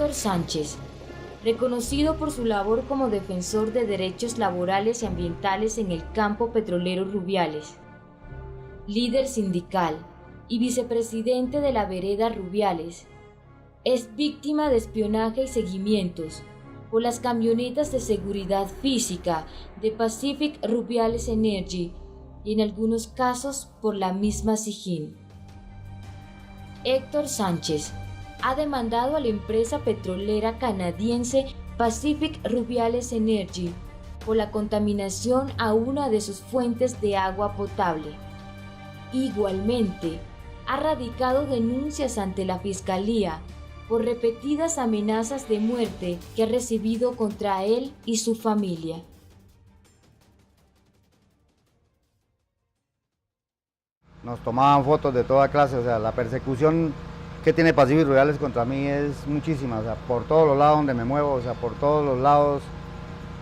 Héctor Sánchez, reconocido por su labor como defensor de derechos laborales y ambientales en el campo petrolero Rubiales, líder sindical y vicepresidente de la vereda Rubiales, es víctima de espionaje y seguimientos por las camionetas de seguridad física de Pacific Rubiales Energy y en algunos casos por la misma SIJIN. Héctor Sánchez ha demandado a la empresa petrolera canadiense Pacific Rubiales Energy por la contaminación a una de sus fuentes de agua potable. Igualmente, ha radicado denuncias ante la Fiscalía por repetidas amenazas de muerte que ha recibido contra él y su familia. Nos tomaban fotos de toda clase, o sea, la persecución que tiene Pacific Rubiales contra mí es muchísima, o sea, por todos los lados donde me muevo, o sea, por todos los lados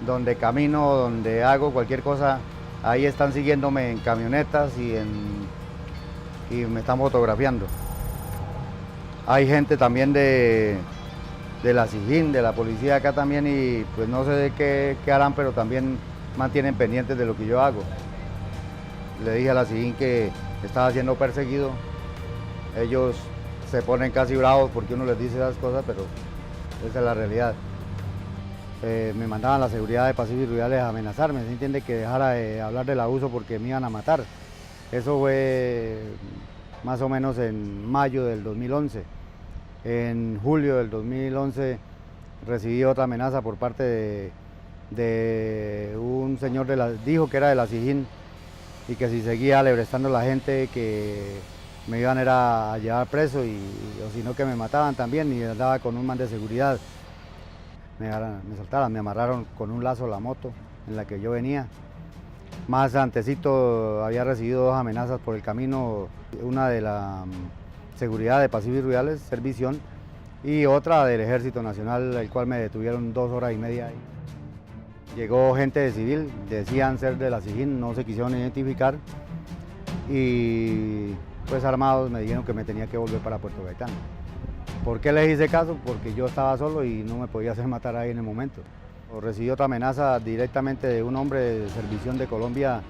donde camino, donde hago cualquier cosa, ahí están siguiéndome en camionetas y me están fotografiando. Hay gente también de la SIJIN, de la policía acá también, y pues no sé de qué harán, pero también mantienen pendientes de lo que yo hago. Le dije a la SIJIN que estaba siendo perseguido. Ellos se ponen casi bravos porque uno les dice esas cosas, pero esa es la realidad. Me mandaban la seguridad de Pacific Rubiales a amenazarme, ¿se entiende? Que dejara de hablar del abuso porque me iban a matar. Eso fue más o menos en mayo del 2011. En julio del 2011 recibí otra amenaza por parte de un señor dijo que era de la SIJIN, y que si seguía alebrestando a la gente que me iban a llevar preso o si no que me mataban también, y andaba con un man de seguridad. Me saltaron, me amarraron con un lazo la moto en la que yo venía. Más antesito había recibido 2 amenazas por el camino, una de la seguridad de Pacific Rubiales, Servición, y otra del Ejército Nacional, el cual me detuvieron 2 horas y media ahí. Llegó gente de civil, decían ser de la SIJIN, no se quisieron identificar, y pues armados me dijeron que me tenía que volver para Puerto Gaitán. ¿Por qué les hice caso? Porque yo estaba solo y no me podía hacer matar ahí en el momento. Recibí otra amenaza directamente de un hombre de Servición de Colombia.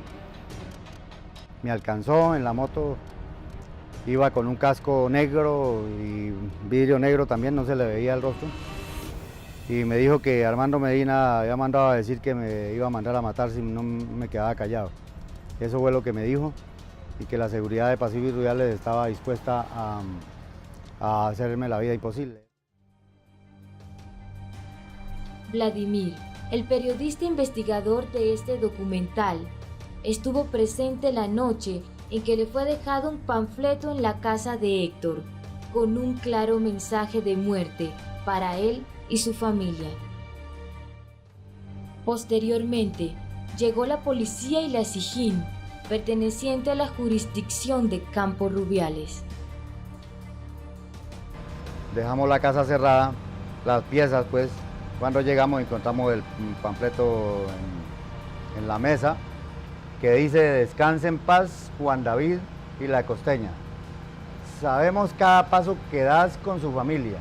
Me alcanzó en la moto, iba con un casco negro y vidrio negro también, no se le veía el rostro. Y me dijo que Armando Medina había mandado a decir que me iba a mandar a matar si no me quedaba callado. Eso fue lo que me dijo, y que la seguridad de Pacific Rubiales estaba dispuesta a hacerme la vida imposible. Vladimir, el periodista investigador de este documental, estuvo presente la noche en que le fue dejado un panfleto en la casa de Héctor, con un claro mensaje de muerte para él y su familia. Posteriormente, llegó la policía y la SIJIN, perteneciente a la jurisdicción de Campo Rubiales. Dejamos la casa cerrada, las piezas pues. Cuando llegamos encontramos el panfleto en la mesa que dice: descanse en paz Juan David y la Costeña. Sabemos cada paso que das con su familia.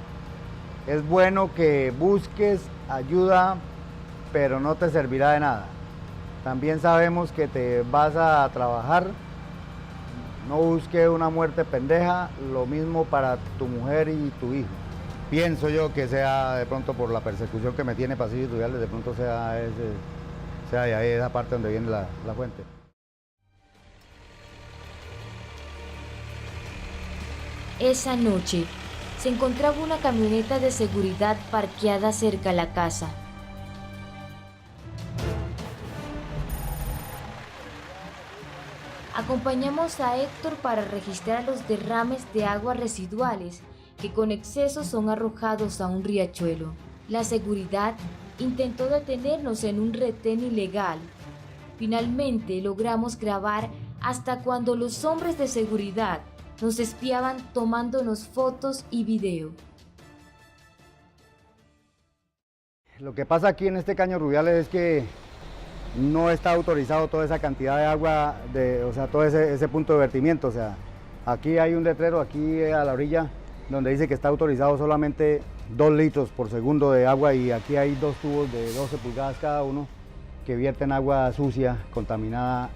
Es bueno que busques ayuda, pero no te servirá de nada. También sabemos que te vas a trabajar. No busques una muerte pendeja, lo mismo para tu mujer y tu hijo. Pienso yo que sea de pronto por la persecución que me tiene Pacific Rubiales, de pronto sea de ahí, esa parte donde viene la fuente. Esa noche se encontraba una camioneta de seguridad parqueada cerca a la casa. Acompañamos a Héctor para registrar los derrames de aguas residuales que con exceso son arrojados a un riachuelo. La seguridad intentó detenernos en un retén ilegal. Finalmente logramos grabar hasta cuando los hombres de seguridad nos espiaban tomándonos fotos y video. Lo que pasa aquí en este caño Rubiales es que no está autorizado toda esa cantidad de agua, o sea, todo ese punto de vertimiento. O sea, aquí hay un letrero, aquí a la orilla, donde dice que está autorizado solamente 2 litros por segundo de agua, y aquí hay 2 tubos de 12 pulgadas cada uno que vierten agua sucia, contaminada,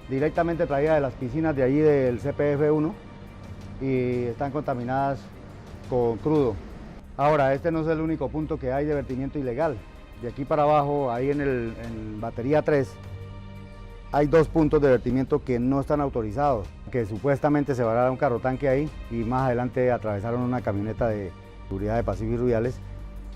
directamente traída de las piscinas de allí del CPF-1, y están contaminadas con crudo. Ahora, este no es el único punto que hay de vertimiento ilegal. De aquí para abajo, ahí en batería 3, hay 2 puntos de vertimiento que no están autorizados, que supuestamente se va a dar un carro tanque ahí, y más adelante atravesaron una camioneta de seguridad de Pacífico y Rubiales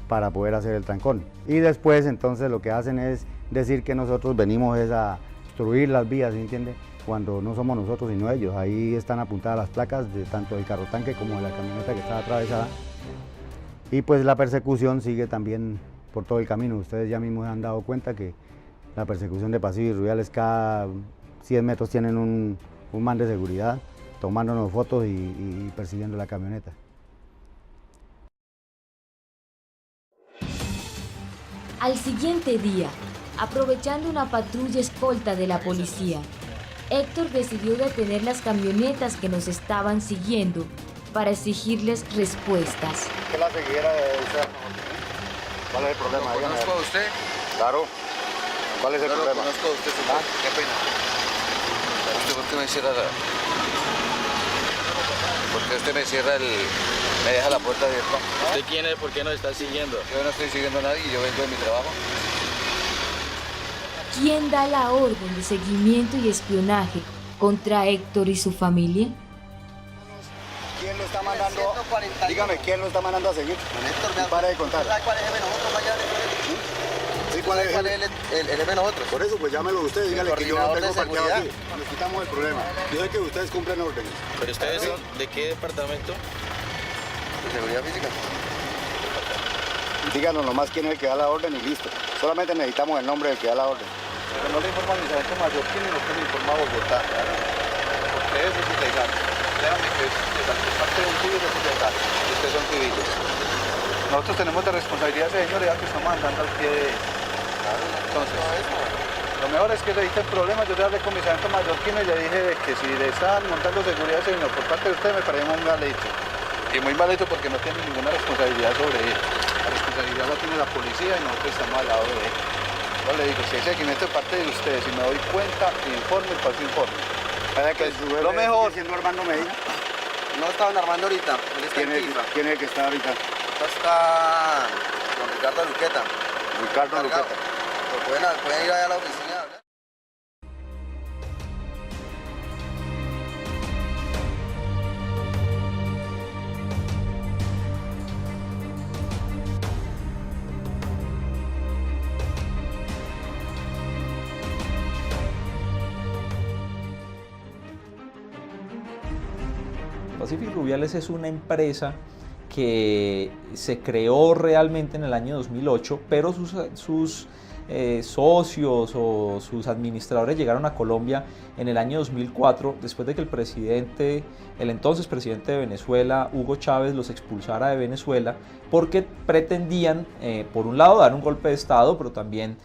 para poder hacer el trancón. Y después entonces lo que hacen es decir que nosotros venimos es a obstruir las vías, ¿sí entiende? Cuando no somos nosotros sino ellos. Ahí están apuntadas las placas de tanto del carro tanque como de la camioneta que está atravesada. Y pues la persecución sigue también por todo el camino. Ustedes ya mismos se han dado cuenta que la persecución de Pacífico y Rubiales, cada 100 metros tienen un man de seguridad tomándonos fotos y persiguiendo la camioneta. Al siguiente día, aprovechando una patrulla escolta de la policía, Héctor decidió detener las camionetas que nos estaban siguiendo para exigirles respuestas. ¿Qué la seguidera de usted? ¿Cuál es el problema? ¿Lo conozco a usted? Claro. ¿Cuál es el problema? Lo conozco a usted, señor. Qué pena. ¿Usted por qué me cierra la... ¿Por qué usted me cierra el... me deja la puerta abierta? ¿Usted quién es? ¿Por qué nos está siguiendo? Yo no estoy siguiendo a nadie, yo vengo de mi trabajo. ¿Quién da la orden de seguimiento y espionaje contra Héctor y su familia? ¿Quién lo está mandando? Dígame, ¿quién lo está mandando a seguir? Néstor, Para de contar. ¿sabe cuál es el nosotros, mañana? Sí, ¿cuál es El de nosotros? Por eso, pues llámelo usted, dígale que yo no coordinador tengo de parqueado seguridad. aquí. Nos quitamos el problema. Yo sé que ustedes cumplen órdenes. ¿Pero ustedes son de qué departamento? De seguridad física. Díganos nomás quién es el que da la orden y listo. Solamente necesitamos el nombre del que da la orden. Pero no le informa al sargento mayor, ¿quién es lo que le informa a Bogotá? Porque eso es ilegal. Créame que es parte de un civil, es ilegal. Ustedes son civiles. Nosotros tenemos de responsabilidad ese señor ya que estamos andando al pie de... Entonces, lo mejor es que le evite el problema. Yo le hablé con mi sargento mallorquino y le dije de que si le estaban montando seguridad a ese señor por parte de usted, me parece muy mal hecho. Y muy mal hecho porque no tiene ninguna responsabilidad sobre él. La responsabilidad la tiene la policía y nosotros estamos al lado de él. Yo le digo, si hay seguimiento de parte de ustedes, si me doy cuenta, informe, paso informe. Lo mejor... siendo Armando Medina? No estaban armando ahorita, él está en Quifa. ¿Quién es el que está ahorita? Acá está don Ricardo Luqueta. Ricardo Cargado. Luqueta. Pues pueden ir allá a la oficina, ¿verdad? Pacífico y Rubiales es una empresa que se creó realmente en el año 2008, pero sus socios o sus administradores llegaron a Colombia en el año 2004, después de que el entonces presidente de Venezuela, Hugo Chávez, los expulsara de Venezuela, porque pretendían, por un lado, dar un golpe de Estado, pero también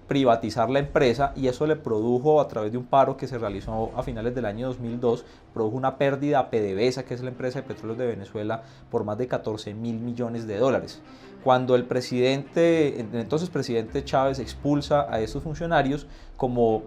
privatizar la empresa, y eso le produjo, a través de un paro que se realizó a finales del año 2002, produjo una pérdida a PDVSA, que es la empresa de petróleos de Venezuela, por más de 14.000 millones de dólares. Cuando el entonces presidente Chávez expulsa a estos funcionarios, como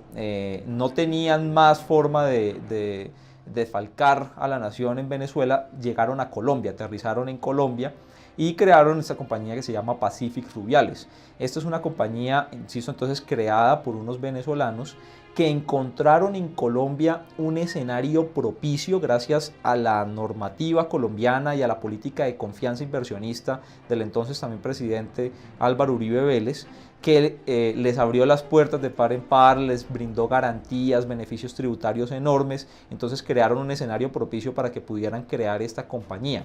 no tenían más forma de defalcar a la nación en Venezuela, llegaron a Colombia, aterrizaron en Colombia y crearon esta compañía que se llama Pacífico Rubiales. Esta es una compañía, insisto, entonces creada por unos venezolanos que encontraron en Colombia un escenario propicio gracias a la normativa colombiana y a la política de confianza inversionista del entonces también presidente Álvaro Uribe Vélez, que les abrió las puertas de par en par, les brindó garantías, beneficios tributarios enormes. Entonces crearon un escenario propicio para que pudieran crear esta compañía.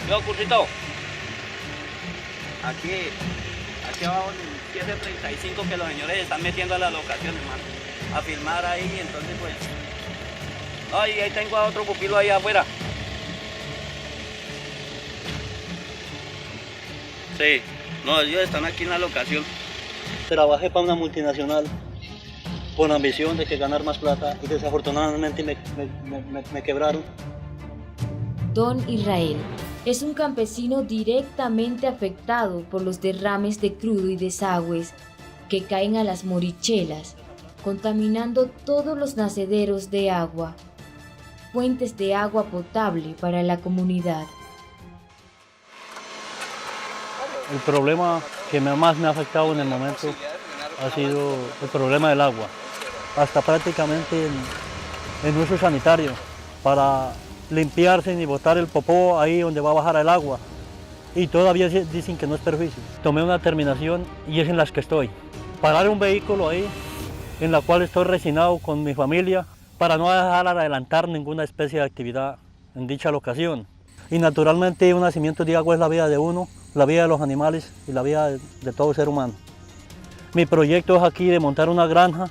Yo, Cursito, aquí abajo en el 735 que los señores están metiendo a la locación, hermano, a filmar ahí, entonces pues... Ay, ahí tengo a otro pupilo ahí afuera. Sí, no, ellos están aquí en la locación. Trabajé para una multinacional con ambición de que ganar más plata y desafortunadamente me quebraron. Don Israel es un campesino directamente afectado por los derrames de crudo y desagües que caen a las morichelas, contaminando todos los nacederos de agua, fuentes de agua potable para la comunidad. El problema que más me ha afectado en el momento ha sido el problema del agua. Hasta prácticamente en uso sanitario, para limpiarse y botar el popó ahí donde va a bajar el agua. Y todavía dicen que no es perjuicio. Tomé una determinación y es en las que estoy. Parar un vehículo ahí, en la cual estoy resignado con mi familia, para no dejar adelantar ninguna especie de actividad en dicha locación. Y naturalmente un nacimiento de agua es la vida de uno, la vida de los animales y la vida de todo ser humano. Mi proyecto es aquí de montar una granja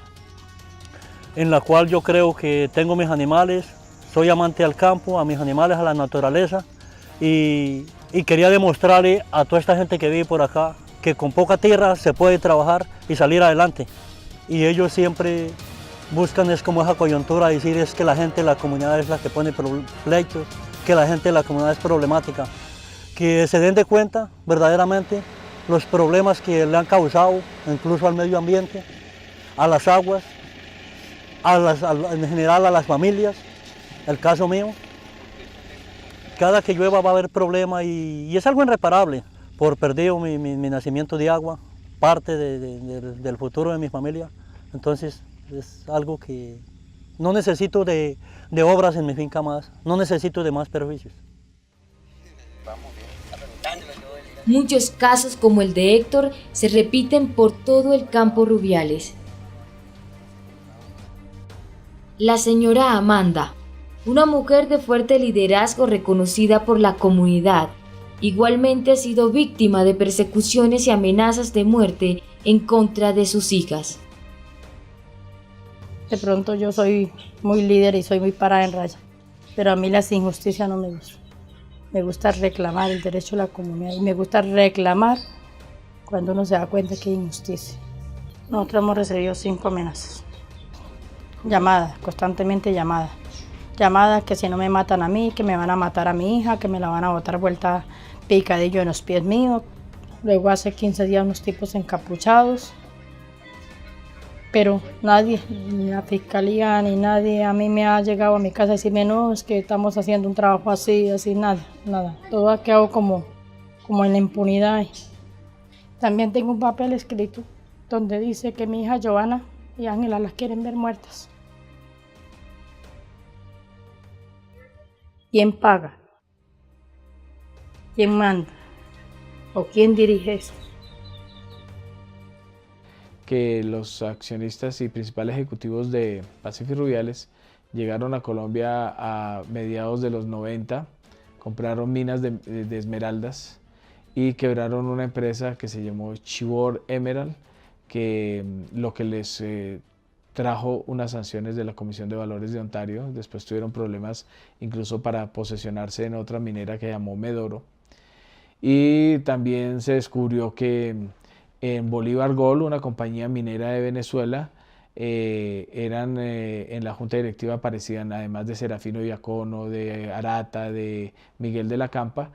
en la cual yo creo que tengo mis animales, soy amante al campo, a mis animales, a la naturaleza y quería demostrarle a toda esta gente que vive por acá que con poca tierra se puede trabajar y salir adelante. Y ellos siempre buscan es como esa coyuntura, decir es que la gente de la comunidad es la que pone pleitos, que la gente de la comunidad es problemática, que se den de cuenta verdaderamente los problemas que le han causado incluso al medio ambiente, a las aguas, en general a las familias. El caso mío, cada que llueva va a haber problema y es algo irreparable por perdido mi nacimiento de agua, parte del futuro de mi familia. Entonces es algo que no necesito de obras en mi finca más, no necesito de más perjuicios. Muchos casos como el de Héctor se repiten por todo el campo Rubiales. La señora Amanda, una mujer de fuerte liderazgo reconocida por la comunidad, igualmente ha sido víctima de persecuciones y amenazas de muerte en contra de sus hijas. De pronto yo soy muy líder y soy muy parada en raya, pero a mí las injusticias no me gustan. Me gusta reclamar el derecho de la comunidad y me gusta reclamar cuando uno se da cuenta que hay injusticia. Nosotros hemos recibido 5 amenazas. Llamadas, constantemente llamadas. Llamadas que si no me matan a mí, que me van a matar a mi hija, que me la van a botar vuelta picadillo en los pies míos. Luego hace 15 días unos tipos encapuchados. Pero nadie, ni la fiscalía, ni nadie a mí me ha llegado a mi casa a decirme no, es que estamos haciendo un trabajo así, nada. Todo ha quedado como en la impunidad. También tengo un papel escrito donde dice que mi hija Joana y Ángela las quieren ver muertas. ¿Quién paga? ¿Quién manda? ¿O quién dirige esto? Que los accionistas y principales ejecutivos de Pacific Rubiales llegaron a Colombia a mediados de los 90, compraron minas de esmeraldas y quebraron una empresa que se llamó Chivor Emerald, que lo que les trajo unas sanciones de la Comisión de Valores de Ontario. Después tuvieron problemas incluso para posesionarse en otra minera que llamó Medoro. Y también se descubrió que en Bolívar Gold, una compañía minera de Venezuela, en la junta directiva aparecían, además de Serafino Diacono, de Arata, de Miguel de la Campa,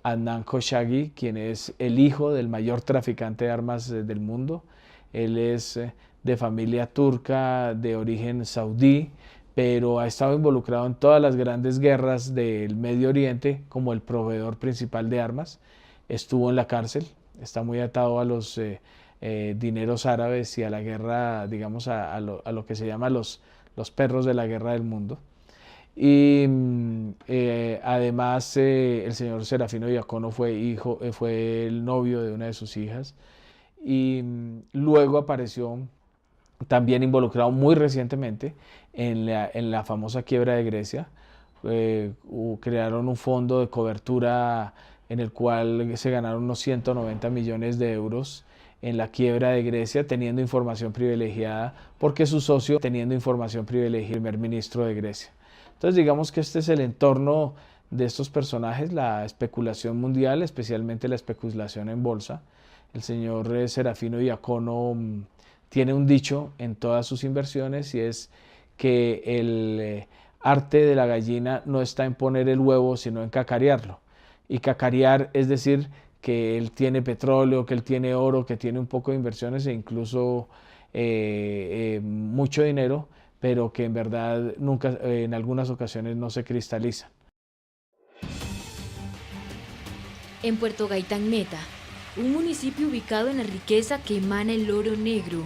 Adnan Khoshogi, quien es el hijo del mayor traficante de armas del mundo. Él es de familia turca, de origen saudí, pero ha estado involucrado en todas las grandes guerras del Medio Oriente como el proveedor principal de armas. Estuvo en la cárcel. Está muy atado a los dineros árabes y a la guerra, digamos, a lo que se llama los perros de la guerra del mundo. Y además el señor Serafino Diacono fue el novio de una de sus hijas. Y luego apareció también involucrado muy recientemente en la famosa quiebra de Grecia. Crearon un fondo de cobertura en el cual se ganaron unos 190 millones de euros en la quiebra de Grecia, teniendo información privilegiada, porque su socio teniendo información privilegiada, el primer ministro de Grecia. Entonces digamos que este es el entorno de estos personajes, la especulación mundial, especialmente la especulación en bolsa. El señor Serafino Diacono tiene un dicho en todas sus inversiones y es que arte de la gallina no está en poner el huevo, sino en cacarearlo. Y cacarear es decir que él tiene petróleo, que él tiene oro, que tiene un poco de inversiones e incluso mucho dinero, pero que en verdad nunca, en algunas ocasiones no se cristalizan. En Puerto Gaitán Meta, un municipio ubicado en la riqueza que emana el oro negro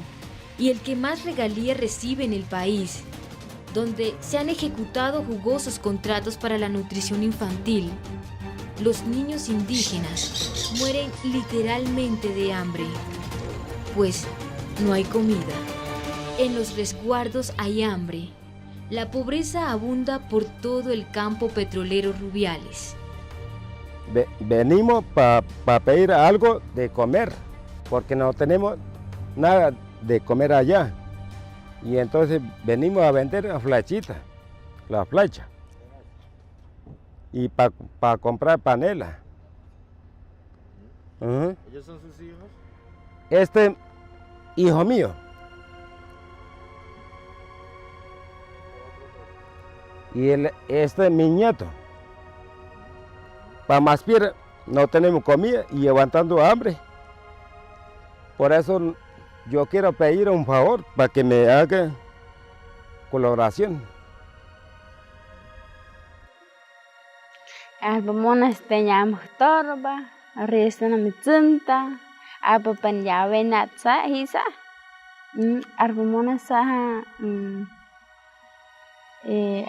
y el que más regalías recibe en el país, donde se han ejecutado jugosos contratos para la nutrición infantil, los niños indígenas mueren literalmente de hambre, pues no hay comida. En los resguardos hay hambre. La pobreza abunda por todo el campo petrolero Rubiales. Venimos para pedir algo de comer, porque no tenemos nada de comer allá. Y entonces venimos a vender la flechita, la flecha. Y para comprar panela. ¿Ellos son sus hijos? Este hijo mío. Y este es mi nieto. Para más piedra no tenemos comida y aguantando hambre. Por eso yo quiero pedir un favor para que me haga colaboración. Albamonas teñamos torba, resana mitzinta, apapan llave natsa hisa. Albamonas saha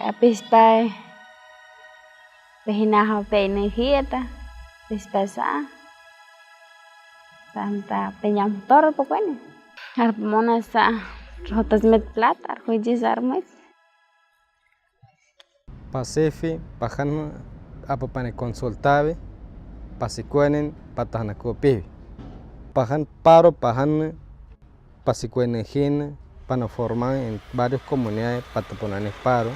apispa pehinaha penehieta, pispasa. Santa peñamos torba bueno. Albamonas sa rotas met plata, arjuyis armes. Pasefi, pajan apapane consultave, pasicuenen patana copi. Pajan paro, pajan pasicuenen hin, para formar en varias comunidades para poner paro.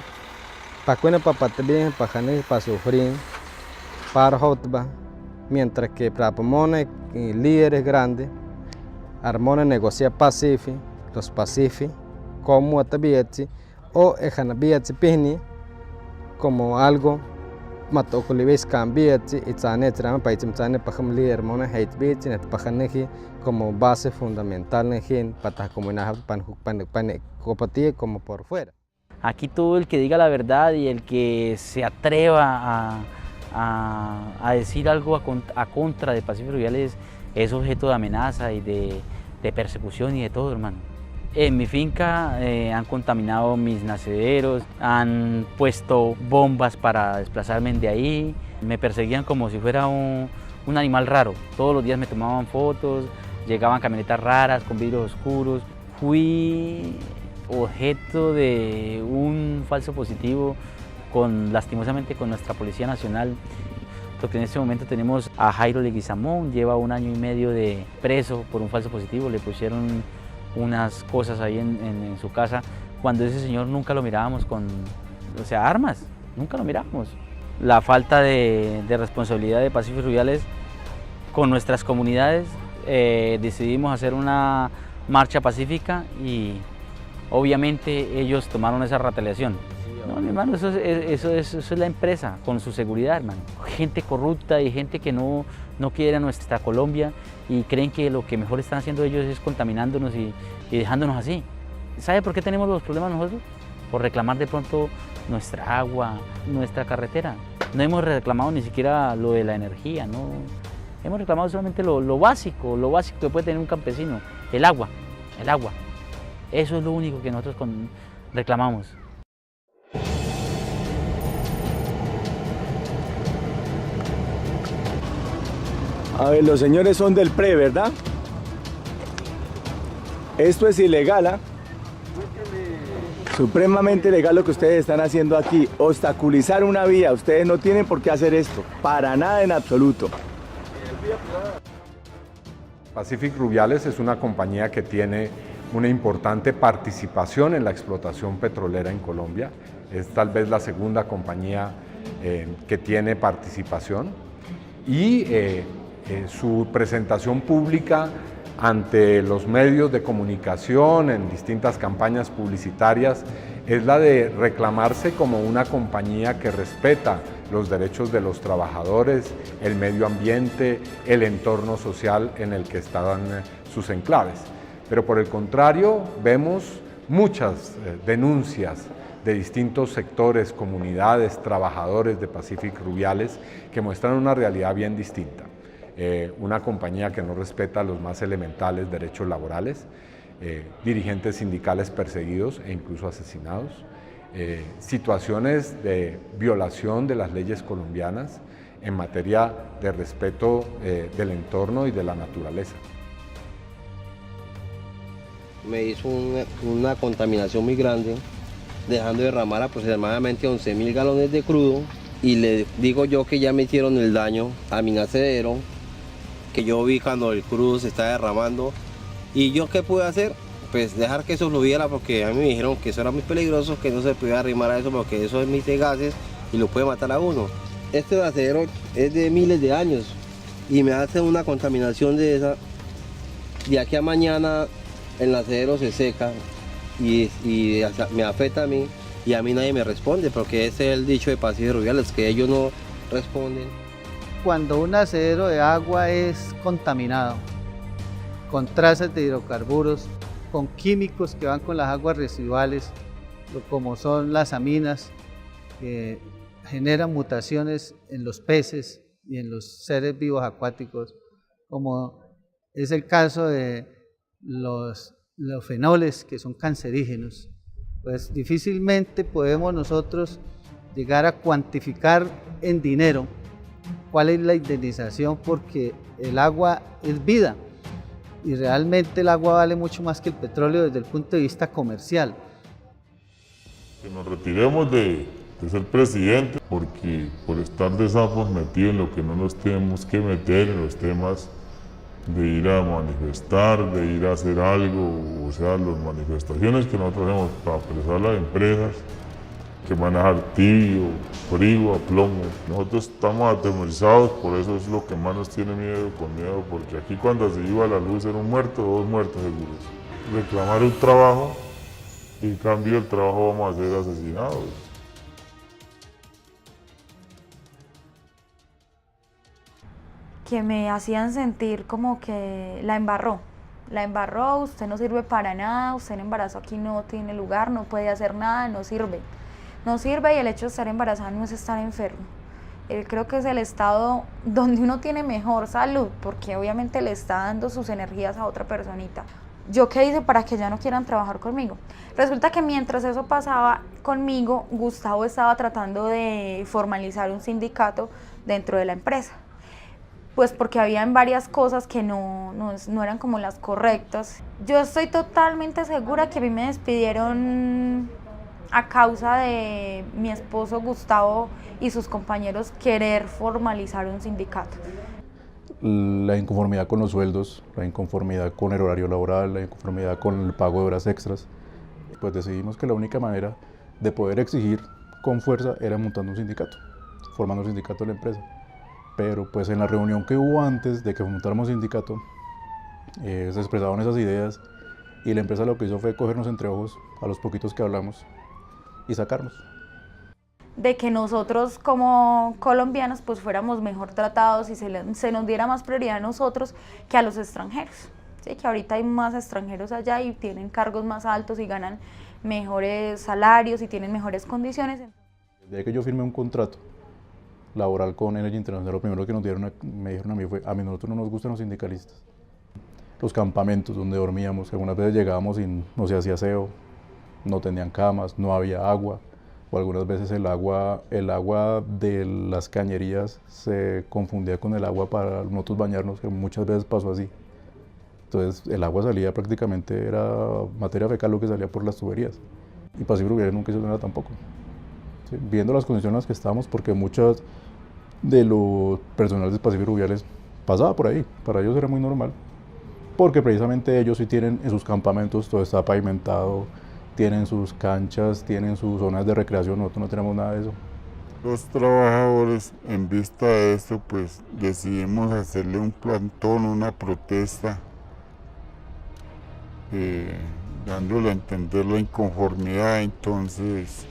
Pacuena papatabien, pajanes para sufrir, para hotba, mientras que para pomona y líderes grandes, armona negocia pacifi, los pacifi, como atabietzi o ejanabietzi pihni, como algo matocolibes cambiatzi y tzanetrama paitzimtzane pajam líder mona heitbitzi net pajaneji como base fundamental nejen para comunidad pan copatía como por fuera. Aquí todo el que diga la verdad y el que se atreva a decir algo a contra de Pacífico Rubiales es objeto de amenaza y de persecución y de todo, hermano. En mi finca han contaminado mis nacederos, han puesto bombas para desplazarme de ahí, me perseguían como si fuera un animal raro. Todos los días me tomaban fotos, llegaban camionetas raras con vidrios oscuros. Fui objeto de un falso positivo lastimosamente con nuestra Policía Nacional, porque en este momento tenemos a Jairo Leguizamón, lleva 1 año y medio de preso por un falso positivo, le pusieron unas cosas ahí en su casa, cuando ese señor nunca lo mirábamos con, armas, nunca lo mirábamos. La falta de responsabilidad de Pacífico Rubiales con nuestras comunidades, decidimos hacer una marcha pacífica y obviamente ellos tomaron esa retaliación. No, mi hermano, eso es la empresa, con su seguridad, hermano. Gente corrupta y gente que no quiere a nuestra Colombia y creen que lo que mejor están haciendo ellos es contaminándonos y dejándonos así. ¿Sabe por qué tenemos los problemas nosotros? Por reclamar de pronto nuestra agua, nuestra carretera. No hemos reclamado ni siquiera lo de la energía, no. Hemos reclamado solamente lo básico que puede tener un campesino, el agua. Eso es lo único que nosotros reclamamos. A ver, los señores son del PRE, ¿verdad? Esto es ilegal, ¿ah? Supremamente ilegal lo que ustedes están haciendo aquí. Obstaculizar una vía. Ustedes no tienen por qué hacer esto. Para nada en absoluto. Pacific Rubiales es una compañía que tiene una importante participación en la explotación petrolera en Colombia. Es tal vez la segunda compañía que tiene participación. Y su presentación pública ante los medios de comunicación en distintas campañas publicitarias es la de reclamarse como una compañía que respeta los derechos de los trabajadores, el medio ambiente, el entorno social en el que estaban sus enclaves. Pero por el contrario, vemos muchas denuncias de distintos sectores, comunidades, trabajadores de Pacific Rubiales que muestran una realidad bien distinta. Una compañía que no respeta los más elementales derechos laborales, dirigentes sindicales perseguidos e incluso asesinados, situaciones de violación de las leyes colombianas en materia de respeto del entorno y de la naturaleza. Me hizo una contaminación muy grande, dejando derramar aproximadamente 11.000 galones de crudo, y le digo yo que ya me hicieron el daño a mi nacedero, que yo vi cuando el crudo se está derramando. ¿Y yo qué pude hacer? Pues dejar que eso fluyera, porque a mí me dijeron que eso era muy peligroso, que no se podía arrimar a eso porque eso emite gases y lo puede matar a uno. Este nacedero es de miles de años y me hace una contaminación de esa. De aquí a mañana el nacedero se seca y me afecta a mí, y a mí nadie me responde, porque ese es el dicho de Pacific Rubiales, que ellos no responden. Cuando un nacedero de agua es contaminado con trazas de hidrocarburos, con químicos que van con las aguas residuales, como son las aminas, que generan mutaciones en los peces y en los seres vivos acuáticos, como es el caso de los fenoles, que son cancerígenos, pues difícilmente podemos nosotros llegar a cuantificar en dinero cuál es la indemnización, porque el agua es vida y realmente el agua vale mucho más que el petróleo desde el punto de vista comercial. Que nos retiremos de ser presidente, porque por estar de sapos metidos en lo que no nos tenemos que meter, en los temas de ir a manifestar, de ir a hacer algo, o sea, las manifestaciones que nosotros hacemos para apresar las empresas, que manejar tibio, frío, a plomo. Nosotros estamos atemorizados, por eso es lo que más nos tiene miedo, con miedo, porque aquí cuando se iba la luz era un muerto, 2 muertos seguros. Reclamar un trabajo y en cambio el trabajo vamos a ser asesinados. Que me hacían sentir como que la embarró, usted no sirve para nada, usted en embarazo aquí no tiene lugar, no puede hacer nada, no sirve, y el hecho de estar embarazada no es estar enfermo. Creo que es el estado donde uno tiene mejor salud, porque obviamente le está dando sus energías a otra personita. ¿Yo qué hice para que ya no quieran trabajar conmigo? Resulta que mientras eso pasaba conmigo, Gustavo estaba tratando de formalizar un sindicato dentro de la empresa. Pues porque habían varias cosas que no eran como las correctas. Yo estoy totalmente segura que a mí me despidieron a causa de mi esposo Gustavo y sus compañeros querer formalizar un sindicato. La inconformidad con los sueldos, la inconformidad con el horario laboral, la inconformidad con el pago de horas extras, pues decidimos que la única manera de poder exigir con fuerza era montando un sindicato, formando un sindicato de la empresa. Pero pues en la reunión que hubo antes de que montáramos sindicato, se expresaron esas ideas y la empresa lo que hizo fue cogernos entre ojos a los poquitos que hablamos y sacarnos. De que nosotros como colombianos pues fuéramos mejor tratados y se nos diera más prioridad a nosotros que a los extranjeros. ¿Sí? Que ahorita hay más extranjeros allá y tienen cargos más altos y ganan mejores salarios y tienen mejores condiciones. Desde que yo firmé un contrato laboral con Energy Internacional, lo primero que me dijeron a mí fue: a nosotros no nos gustan los sindicalistas. Los campamentos donde dormíamos, que algunas veces llegábamos y no se hacía aseo, no tenían camas, no había agua, o algunas veces el agua de las cañerías se confundía con el agua para nosotros bañarnos, que muchas veces pasó así. Entonces el agua salía prácticamente, era materia fecal lo que salía por las tuberías, y Pacific Rubiales nunca hizo nada tampoco. ¿Sí? Viendo las condiciones en las que estábamos, porque muchos de los personales de Pacific Rubiales pasaba por ahí, para ellos era muy normal, porque precisamente ellos sí tienen en sus campamentos, todo está pavimentado, tienen sus canchas, tienen sus zonas de recreación, nosotros no tenemos nada de eso. Los trabajadores, en vista de esto, pues decidimos hacerle un plantón, una protesta, dándole a entender la inconformidad. Entonces,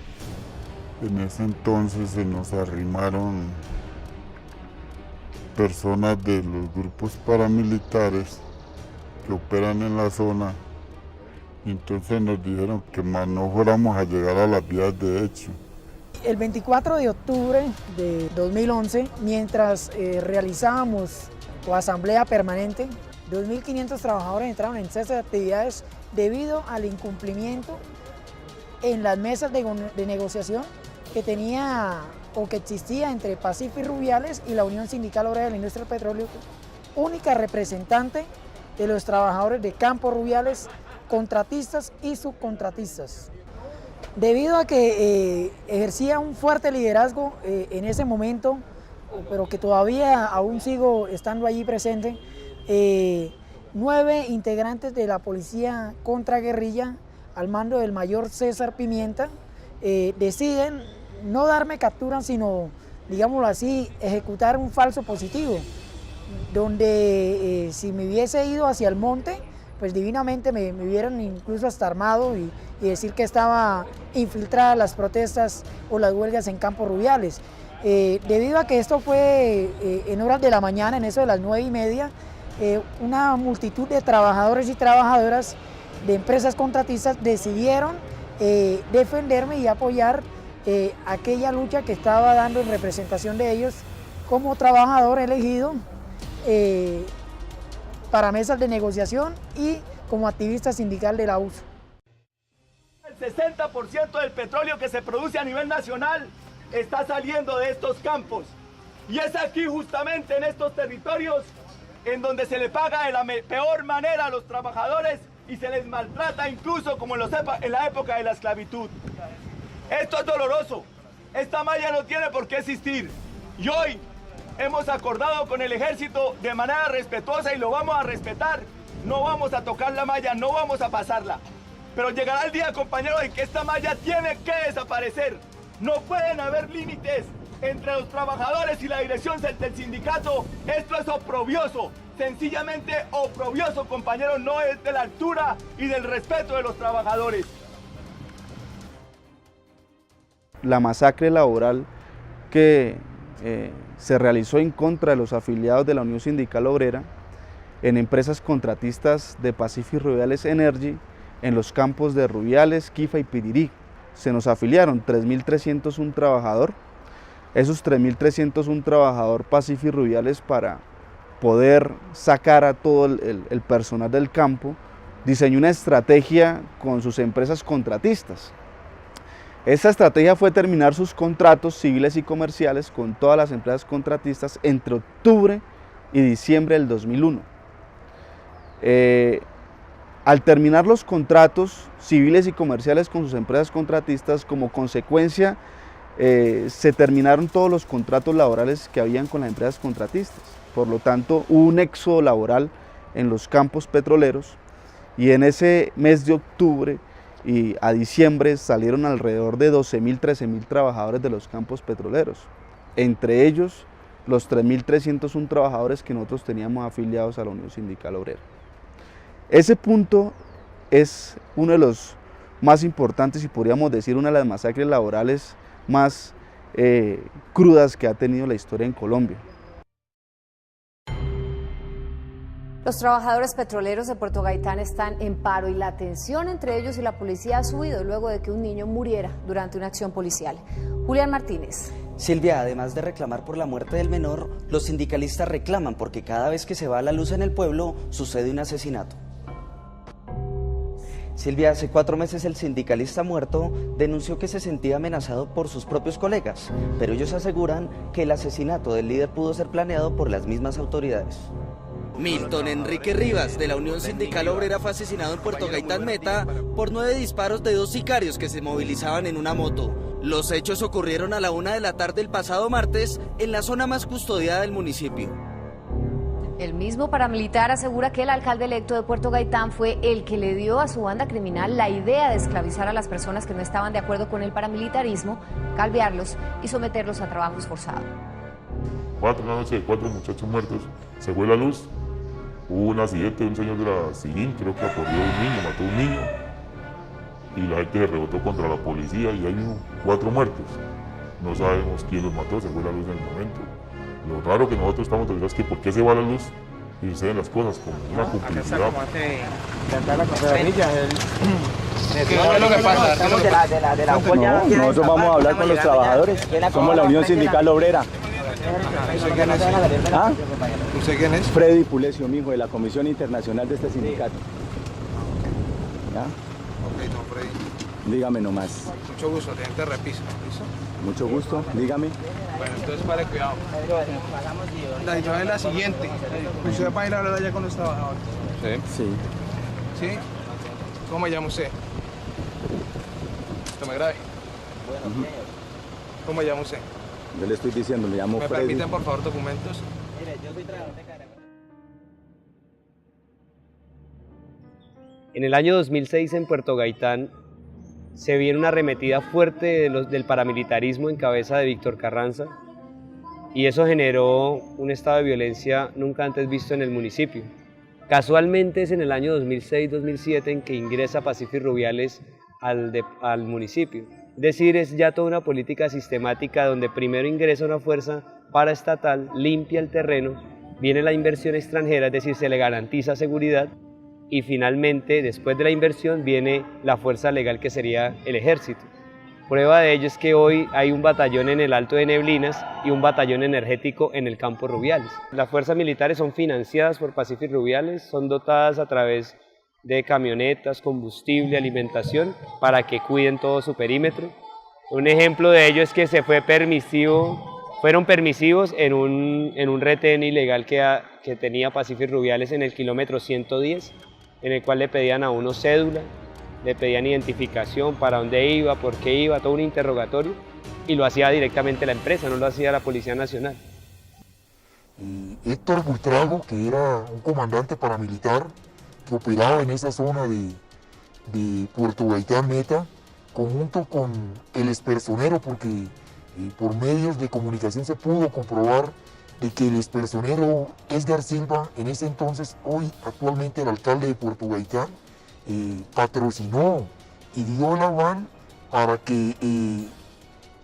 en ese entonces se nos arrimaron personas de los grupos paramilitares que operan en la zona, y entonces nos dijeron que más no fuéramos a llegar a las vías de hecho. El 24 de octubre de 2011, mientras realizábamos la asamblea permanente, 2.500 trabajadores entraron en cese de actividades debido al incumplimiento en las mesas de negociación que tenía o que existía entre Pacífico y Rubiales y la Unión Sindical Obrera de la Industria del Petróleo, única representante de los trabajadores de Campo Rubiales, contratistas y subcontratistas. Debido a que ejercía un fuerte liderazgo en ese momento, pero que todavía aún sigo estando allí presente, 9 integrantes de la policía contraguerrilla al mando del mayor César Pimienta deciden no darme captura, sino, digámoslo así, ejecutar un falso positivo, donde si me hubiese ido hacia el monte, pues divinamente me hubieran incluso hasta armado y decir que estaba infiltrada las protestas o las huelgas en Campo Rubiales. Debido a que esto fue en horas de la mañana, en eso de las 9:30, una multitud de trabajadores y trabajadoras de empresas contratistas decidieron defenderme y apoyar aquella lucha que estaba dando en representación de ellos como trabajador elegido para mesas de negociación y como activista sindical de la USO. El 60% del petróleo que se produce a nivel nacional está saliendo de estos campos. Y es aquí justamente en estos territorios en donde se le paga de la peor manera a los trabajadores y se les maltrata incluso como en la época de la esclavitud. Esto es doloroso. Esta malla no tiene por qué existir. Y hoy hemos acordado con el ejército de manera respetuosa y lo vamos a respetar. No vamos a tocar la malla, no vamos a pasarla. Pero llegará el día, compañeros, en que esta malla tiene que desaparecer. No pueden haber límites entre los trabajadores y la dirección del sindicato. Esto es oprobioso, sencillamente oprobioso, compañeros, no es de la altura y del respeto de los trabajadores. La masacre laboral que se realizó en contra de los afiliados de la Unión Sindical Obrera en empresas contratistas de Pacífico Rubiales Energy en los campos de Rubiales, Quifa y Pirirí. Se nos afiliaron 3.301 trabajadores. Esos 3.301 trabajadores Pacífico Rubiales, para poder sacar a todo el personal del campo, diseñó una estrategia con sus empresas contratistas. Esta estrategia fue terminar sus contratos civiles y comerciales con todas las empresas contratistas entre octubre y diciembre del 2001. Al terminar los contratos civiles y comerciales con sus empresas contratistas, como consecuencia se terminaron todos los contratos laborales que habían con las empresas contratistas. Por lo tanto, hubo un éxodo laboral en los campos petroleros, y en ese mes de octubre y a diciembre salieron alrededor de 12.000, 13.000 trabajadores de los campos petroleros, entre ellos los 3.301 trabajadores que nosotros teníamos afiliados a la Unión Sindical Obrera. Ese punto es uno de los más importantes y podríamos decir una de las masacres laborales más crudas que ha tenido la historia en Colombia. Los trabajadores petroleros de Puerto Gaitán están en paro y la tensión entre ellos y la policía ha subido luego de que un niño muriera durante una acción policial. Julián Martínez. Silvia, además de reclamar por la muerte del menor, los sindicalistas reclaman porque cada vez que se va la luz en el pueblo sucede un asesinato. Silvia, hace 4 meses el sindicalista muerto denunció que se sentía amenazado por sus propios colegas, pero ellos aseguran que el asesinato del líder pudo ser planeado por las mismas autoridades. Milton Enrique Rivas, de la Unión Sindical Obrera, fue asesinado en Puerto Gaitán Meta por 9 disparos de 2 sicarios que se movilizaban en una moto. Los hechos ocurrieron a la 1 de la tarde el pasado martes en la zona más custodiada del municipio. El mismo paramilitar asegura que el alcalde electo de Puerto Gaitán fue el que le dio a su banda criminal la idea de esclavizar a las personas que no estaban de acuerdo con el paramilitarismo, calvearlos y someterlos a trabajos forzados. 4 de la noche, 4 muchachos muertos, se fue la luz, hubo un accidente de un señor de la Sirín, creo que acorrió a un niño, mató a un niño, y la gente se rebotó contra la policía y hay 4 muertos. No sabemos quién los mató, se fue la luz en el momento. Lo raro que nosotros estamos diciendo es que por qué se va la luz y suceden las cosas como una complicidad. Nosotros vamos a hablar con los trabajadores, somos la Unión Sindical Obrera. ¿Ah? ¿Usted quién es? Freddy Pulesio, mijo, de la Comisión Internacional de este sindicato. ¿Ya? Ok, don Freddy. Dígame nomás. Mucho gusto, teniente Repiso. ¿Listo? Mucho gusto, dígame. Bueno, entonces pare cuidado. La situación es la siguiente. Usted va a ir a hablar allá con los trabajadores. Sí. ¿Sí? ¿Cómo llama usted? Tome grave. ¿Cómo llama usted? Yo le estoy diciendo, me llamo ¿Me Freddy. permiten, por favor, documentos? En el año 2006 en Puerto Gaitán se viene una arremetida fuerte del paramilitarismo en cabeza de Víctor Carranza y eso generó un estado de violencia nunca antes visto en el municipio. Casualmente es en el año 2006-2007 en que ingresa Pacífic Rubiales al municipio. Es decir, es ya toda una política sistemática donde primero ingresa una fuerza paraestatal, limpia el terreno, viene la inversión extranjera, es decir, se le garantiza seguridad y finalmente, después de la inversión, viene la fuerza legal que sería el ejército. Prueba de ello es que hoy hay un batallón en el Alto de Neblinas y un batallón energético en el Campo Rubiales. Las fuerzas militares son financiadas por Pacífic Rubiales, son dotadas a través de camionetas, combustible, alimentación, para que cuiden todo su perímetro. Un ejemplo de ello es que fueron permisivos en un retén ilegal que tenía Pacífic Rubiales en el kilómetro 110, en el cual le pedían a uno cédula, le pedían identificación, para dónde iba, por qué iba, todo un interrogatorio, y lo hacía directamente la empresa, no lo hacía la Policía Nacional. Héctor Buitrago, que era un comandante paramilitar que operaba en esa zona de Puerto Gaitán Meta, conjunto con el expersonero, porque por medios de comunicación se pudo comprobar de que el expersonero Edgar Silva, en ese entonces, hoy actualmente el alcalde de Puerto Gaitán, patrocinó y dio el aval para que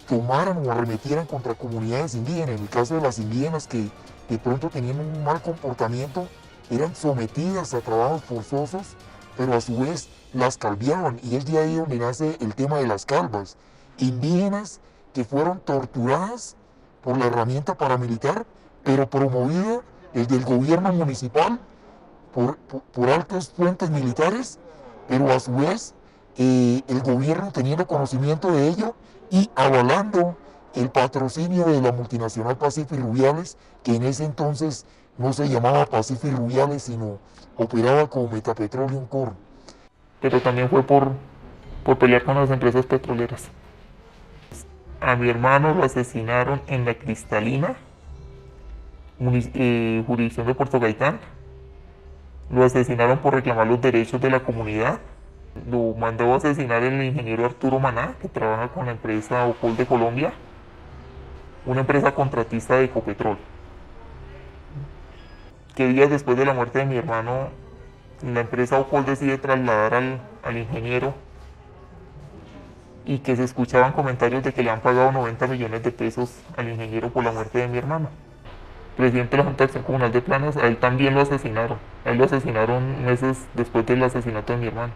tomaran o arremetieran contra comunidades indígenas. En el caso de las indígenas que de pronto tenían un mal comportamiento, eran sometidas a trabajos forzosos, pero a su vez las calviaban, y es de ahí donde nace el tema de las calvas. Indígenas que fueron torturadas por la herramienta paramilitar, pero promovida desde el gobierno municipal por altos fuentes militares, pero a su vez el gobierno teniendo conocimiento de ello y avalando el patrocinio de la multinacional Pacífic Rubiales, que en ese entonces no se llamaba Pacífic Rubiales, sino operaba como Metapetroleum Corp. Pero también fue por pelear con las empresas petroleras. A mi hermano lo asesinaron en La Cristalina, jurisdicción de Puerto Gaitán. Lo asesinaron por reclamar los derechos de la comunidad. Lo mandó a asesinar el ingeniero Arturo Maná, que trabaja con la empresa Opol de Colombia, una empresa contratista de Ecopetrol. Que días después de la muerte de mi hermano, la empresa Opol decide trasladar al ingeniero, y que se escuchaban comentarios de que le han pagado 90 millones de pesos al ingeniero por la muerte de mi hermano. Presidente de la Junta de Acción Comunal de Planas, a él también lo asesinaron. A él lo asesinaron meses después del asesinato de mi hermano.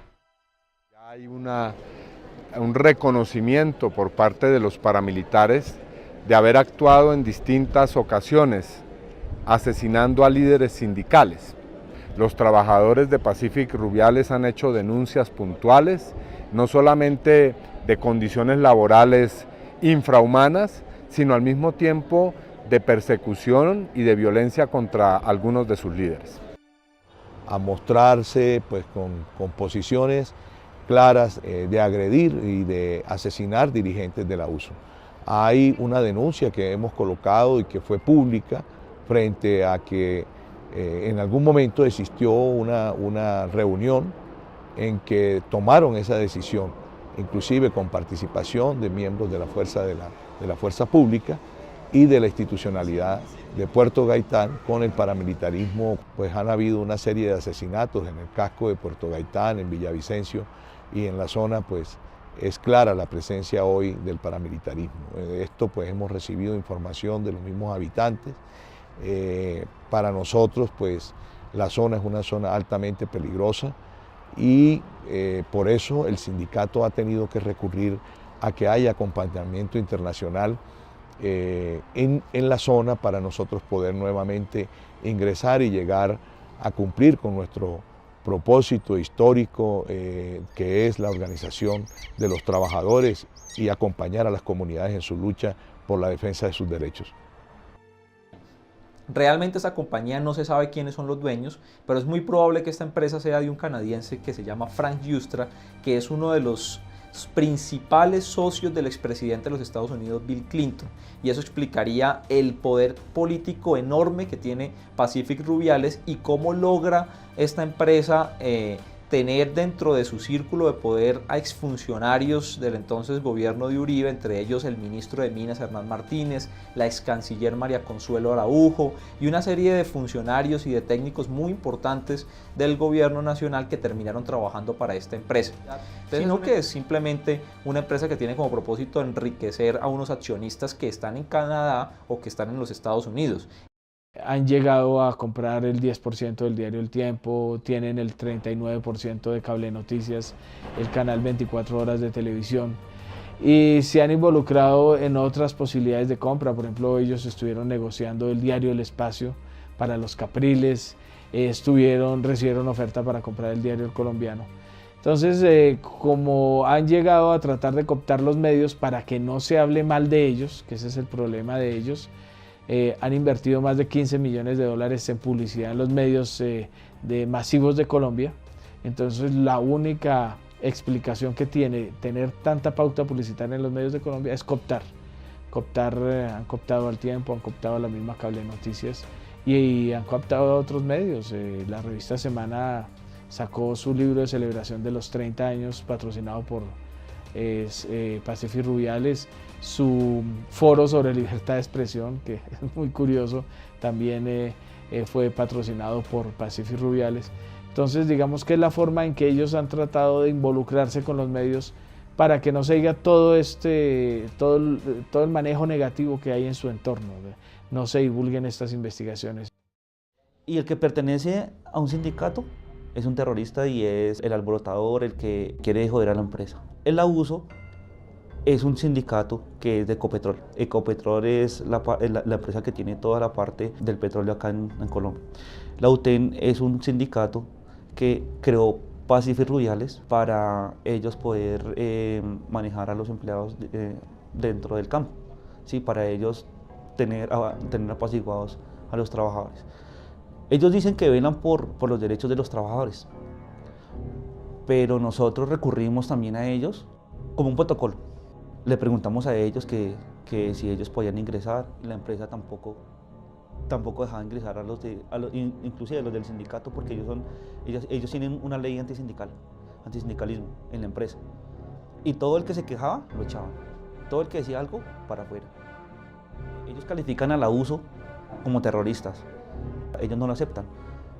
Hay un reconocimiento por parte de los paramilitares de haber actuado en distintas ocasiones, asesinando a líderes sindicales. Los trabajadores de Pacífic Rubiales han hecho denuncias puntuales, no solamente de condiciones laborales infrahumanas, sino al mismo tiempo de persecución y de violencia contra algunos de sus líderes. A mostrarse pues, con posiciones claras de agredir y de asesinar dirigentes de la USO. Hay una denuncia que hemos colocado y que fue pública frente a que en algún momento existió una reunión en que tomaron esa decisión, inclusive con participación de miembros de la fuerza pública y de la institucionalidad de Puerto Gaitán con el paramilitarismo. Pues han habido una serie de asesinatos en el casco de Puerto Gaitán, en Villavicencio, y en la zona pues es clara la presencia hoy del paramilitarismo. De esto pues hemos recibido información de los mismos habitantes. Para nosotros pues la zona es una zona altamente peligrosa y por eso el sindicato ha tenido que recurrir a que haya acompañamiento internacional en la zona para nosotros poder nuevamente ingresar y llegar a cumplir con nuestro propósito histórico que es la organización de los trabajadores y acompañar a las comunidades en su lucha por la defensa de sus derechos. Realmente esta compañía no se sabe quiénes son los dueños, pero es muy probable que esta empresa sea de un canadiense que se llama Frank Yustra, que es uno de los principales socios del expresidente de los Estados Unidos, Bill Clinton, y eso explicaría el poder político enorme que tiene Pacific Rubiales y cómo logra esta empresa tener dentro de su círculo de poder a exfuncionarios del entonces gobierno de Uribe, entre ellos el ministro de Minas Hernán Martínez, la ex canciller María Consuelo Araujo y una serie de funcionarios y de técnicos muy importantes del gobierno nacional que terminaron trabajando para esta empresa. Sino que es simplemente una empresa que tiene como propósito enriquecer a unos accionistas que están en Canadá o que están en los Estados Unidos. Han llegado a comprar el 10% del diario El Tiempo, tienen el 39% de Cable Noticias, el canal 24 horas de televisión y se han involucrado en otras posibilidades de compra. Por ejemplo, ellos estuvieron negociando el diario El Espacio para los Capriles, recibieron oferta para comprar el diario El Colombiano. Entonces, como han llegado a tratar de cooptar los medios para que no se hable mal de ellos, que ese es el problema de ellos, han invertido más de $15 millones en publicidad en los medios masivos de Colombia. Entonces la única explicación que tiene tener tanta pauta publicitaria en los medios de Colombia es cooptar. Han cooptado al Tiempo, han cooptado a la misma Cable Noticias y han cooptado a otros medios. La revista Semana sacó su libro de celebración de los 30 años patrocinado por Pacific Rubiales. Su foro sobre libertad de expresión, que es muy curioso, también fue patrocinado por Pacific Rubiales. Entonces digamos que es la forma en que ellos han tratado de involucrarse con los medios para que no se diga todo el manejo negativo que hay en su entorno, no se divulguen estas investigaciones. Y el que pertenece a un sindicato es un terrorista y es el alborotador, el que quiere joder a la empresa. El abuso es un sindicato que es de Ecopetrol. Ecopetrol es la empresa que tiene toda la parte del petróleo acá en Colombia. La UTEN es un sindicato que creó Pacific Rubiales para ellos poder manejar a los empleados dentro del campo, ¿sí? Para ellos tener apaciguados a los trabajadores. Ellos dicen que velan por los derechos de los trabajadores, pero nosotros recurrimos también a ellos como un protocolo. Le preguntamos a ellos que si ellos podían ingresar, y la empresa tampoco dejaba ingresar inclusive a los del sindicato, porque ellos tienen una ley antisindicalismo en la empresa. Y todo el que se quejaba, lo echaban. Todo el que decía algo, para afuera. Ellos califican al abuso como terroristas. Ellos no lo aceptan.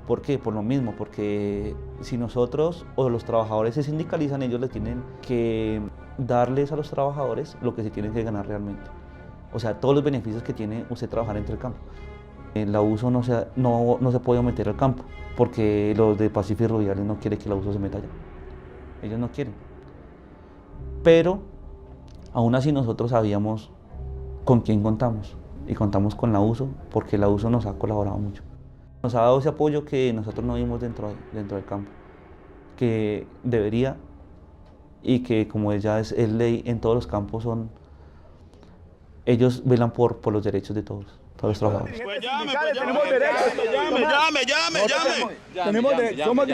¿Por qué? Por lo mismo, porque si nosotros o los trabajadores se sindicalizan, ellos les tienen que darles a los trabajadores lo que se tienen que ganar realmente. O sea, todos los beneficios que tiene usted trabajar entre el campo. El abuso no se puede meter al campo, porque los de Pacific Rubiales no quieren que el abuso se meta allá. Ellos no quieren. Pero, aún así nosotros sabíamos con quién contamos. Y contamos con la USO, porque la USO nos ha colaborado mucho. Nos ha dado ese apoyo que nosotros no vimos dentro del campo, que debería, y que como ya es ley en todos los campos, ellos velan por los derechos de todos los trabajadores. Pues tenemos derechos. Somos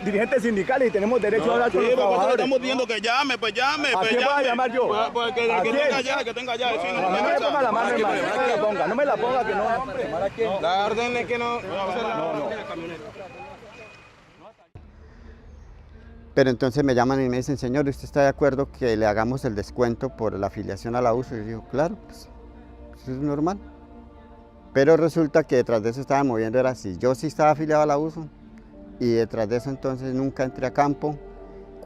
dirigentes sindicales y tenemos derecho a hablar con los trabajadores. Estamos diciendo que llame. ¿A quién voy a llamar yo? Pues que tenga ya. No me ponga la mano, hermano. No me la ponga, que no. La orden es que no. Pero entonces me llaman y me dicen, señor, ¿usted está de acuerdo que le hagamos el descuento por la afiliación a la USO? Y yo digo, claro, pues eso es normal. Pero resulta que detrás de eso estaban moviendo, era si yo sí estaba afiliado a la USO, y detrás de eso entonces nunca entré a campo.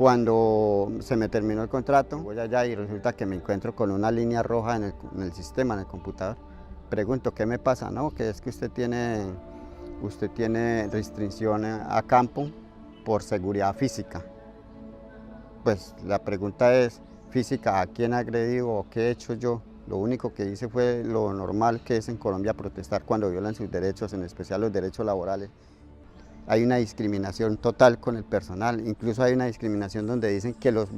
Cuando se me terminó el contrato, voy allá y resulta que me encuentro con una línea roja en el sistema, en el computador. Pregunto, ¿qué me pasa? No, que es que usted tiene restricción a campo por seguridad física. Pues la pregunta es, ¿física a quién agredí o qué he hecho yo? Lo único que hice fue lo normal que es en Colombia protestar cuando violan sus derechos, en especial los derechos laborales. Hay una discriminación total con el personal, incluso hay una discriminación donde dicen que los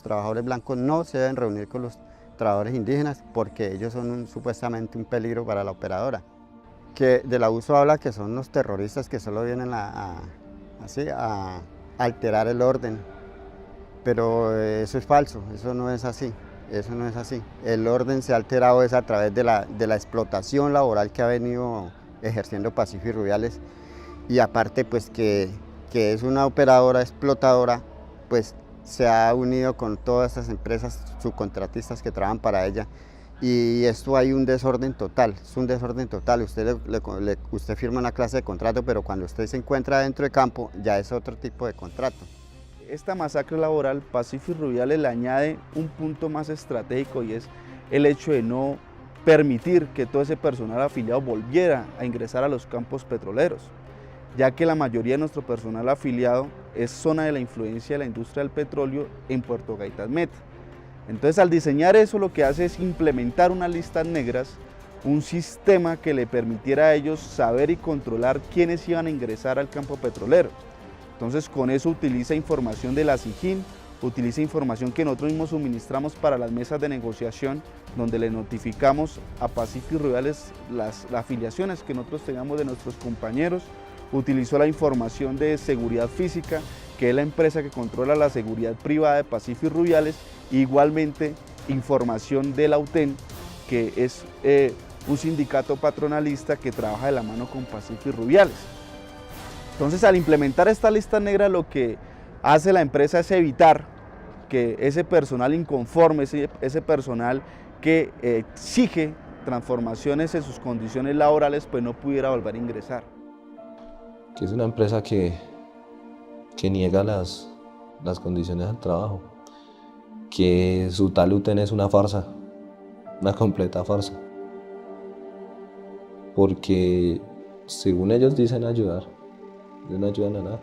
trabajadores blancos no se deben reunir con los trabajadores indígenas porque ellos son supuestamente un peligro para la operadora. Que del abuso habla que son los terroristas que solo vienen a alterar el orden, pero eso es falso, eso no es así. Eso no es así. El orden se ha alterado es a través de la explotación laboral que ha venido ejerciendo Pacífico Rubiales, y aparte pues que es una operadora explotadora, pues se ha unido con todas estas empresas subcontratistas que trabajan para ella, y esto hay un desorden total, es un desorden total. Usted firma una clase de contrato, pero cuando usted se encuentra dentro de campo ya es otro tipo de contrato. Esta masacre laboral, Pacífico Rubiales le añade un punto más estratégico, y es el hecho de no permitir que todo ese personal afiliado volviera a ingresar a los campos petroleros, ya que la mayoría de nuestro personal afiliado es zona de la influencia de la industria del petróleo en Puerto Gaitán Meta. Entonces, al diseñar eso, lo que hace es implementar unas listas negras, un sistema que le permitiera a ellos saber y controlar quiénes iban a ingresar al campo petrolero. Entonces, con eso utiliza información de la SIGIN, utiliza información que nosotros mismos suministramos para las mesas de negociación, donde le notificamos a Pacífico Rubiales las afiliaciones que nosotros tengamos de nuestros compañeros. Utilizó la información de seguridad física, que es la empresa que controla la seguridad privada de Pacífico Rubiales, e igualmente información de la UTEN, que es un sindicato patronalista que trabaja de la mano con Pacífico Rubiales. Entonces, al implementar esta lista negra, lo que hace la empresa es evitar que ese personal inconforme, ese personal que exige transformaciones en sus condiciones laborales, pues no pudiera volver a ingresar. Que es una empresa que niega las condiciones del trabajo, que su tal UTEN es una farsa, una completa farsa, porque según ellos dicen ayudar, ellos no ayudan a nada.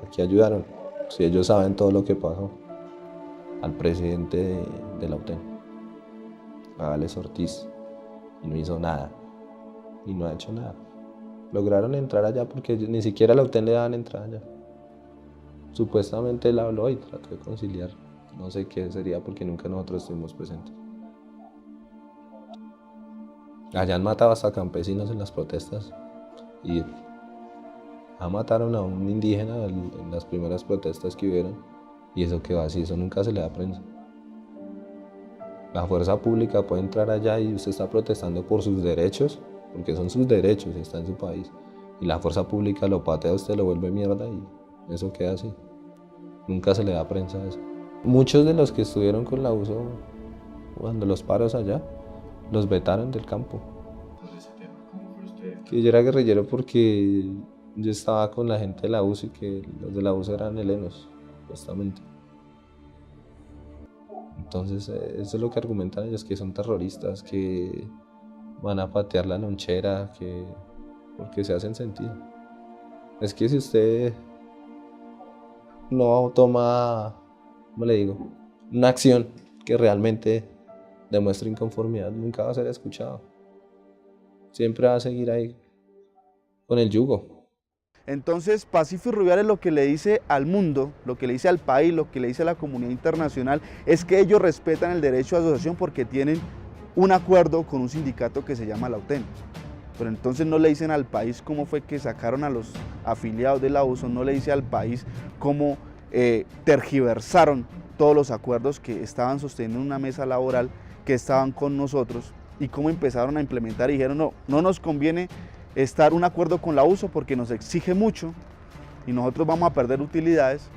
Aquí ayudaron, si ellos saben todo lo que pasó, al presidente de la UTEN, a Alex Ortiz, y no hizo nada, y no ha hecho nada. Lograron entrar allá porque ni siquiera a la UTEN le daban entrada allá. Supuestamente él habló y trató de conciliar, no sé qué sería porque nunca nosotros estuvimos presentes. Allá han matado hasta campesinos en las protestas, y mataron a un indígena en las primeras protestas que hubieron, y eso quedó así, eso nunca se le da prensa. La fuerza pública puede entrar allá y usted está protestando por sus derechos, porque son sus derechos y está en su país, y la fuerza pública lo patea a usted, lo vuelve mierda, y eso queda así. Nunca se le da prensa a eso. Muchos de los que estuvieron con la USO cuando los paros allá, los vetaron del campo. Que yo era guerrillero porque yo estaba con la gente de la USO y que los de la USO eran helenos, supuestamente. Entonces eso es lo que argumentan ellos, que son terroristas, que van a patear la lonchera, porque se hacen sentido. Es que si usted no toma, ¿cómo le digo?, una acción que realmente demuestre inconformidad, nunca va a ser escuchado. Siempre va a seguir ahí con el yugo. Entonces, Pacífico Rubiales lo que le dice al mundo, lo que le dice al país, lo que le dice a la comunidad internacional, es que ellos respetan el derecho de asociación porque tienen un acuerdo con un sindicato que se llama la UTEN. Pero entonces no le dicen al país cómo fue que sacaron a los afiliados de la USO, no le dice al país cómo tergiversaron todos los acuerdos que estaban sosteniendo en una mesa laboral, que estaban con nosotros, y cómo empezaron a implementar y dijeron no nos conviene estar un acuerdo con la USO porque nos exige mucho y nosotros vamos a perder utilidades,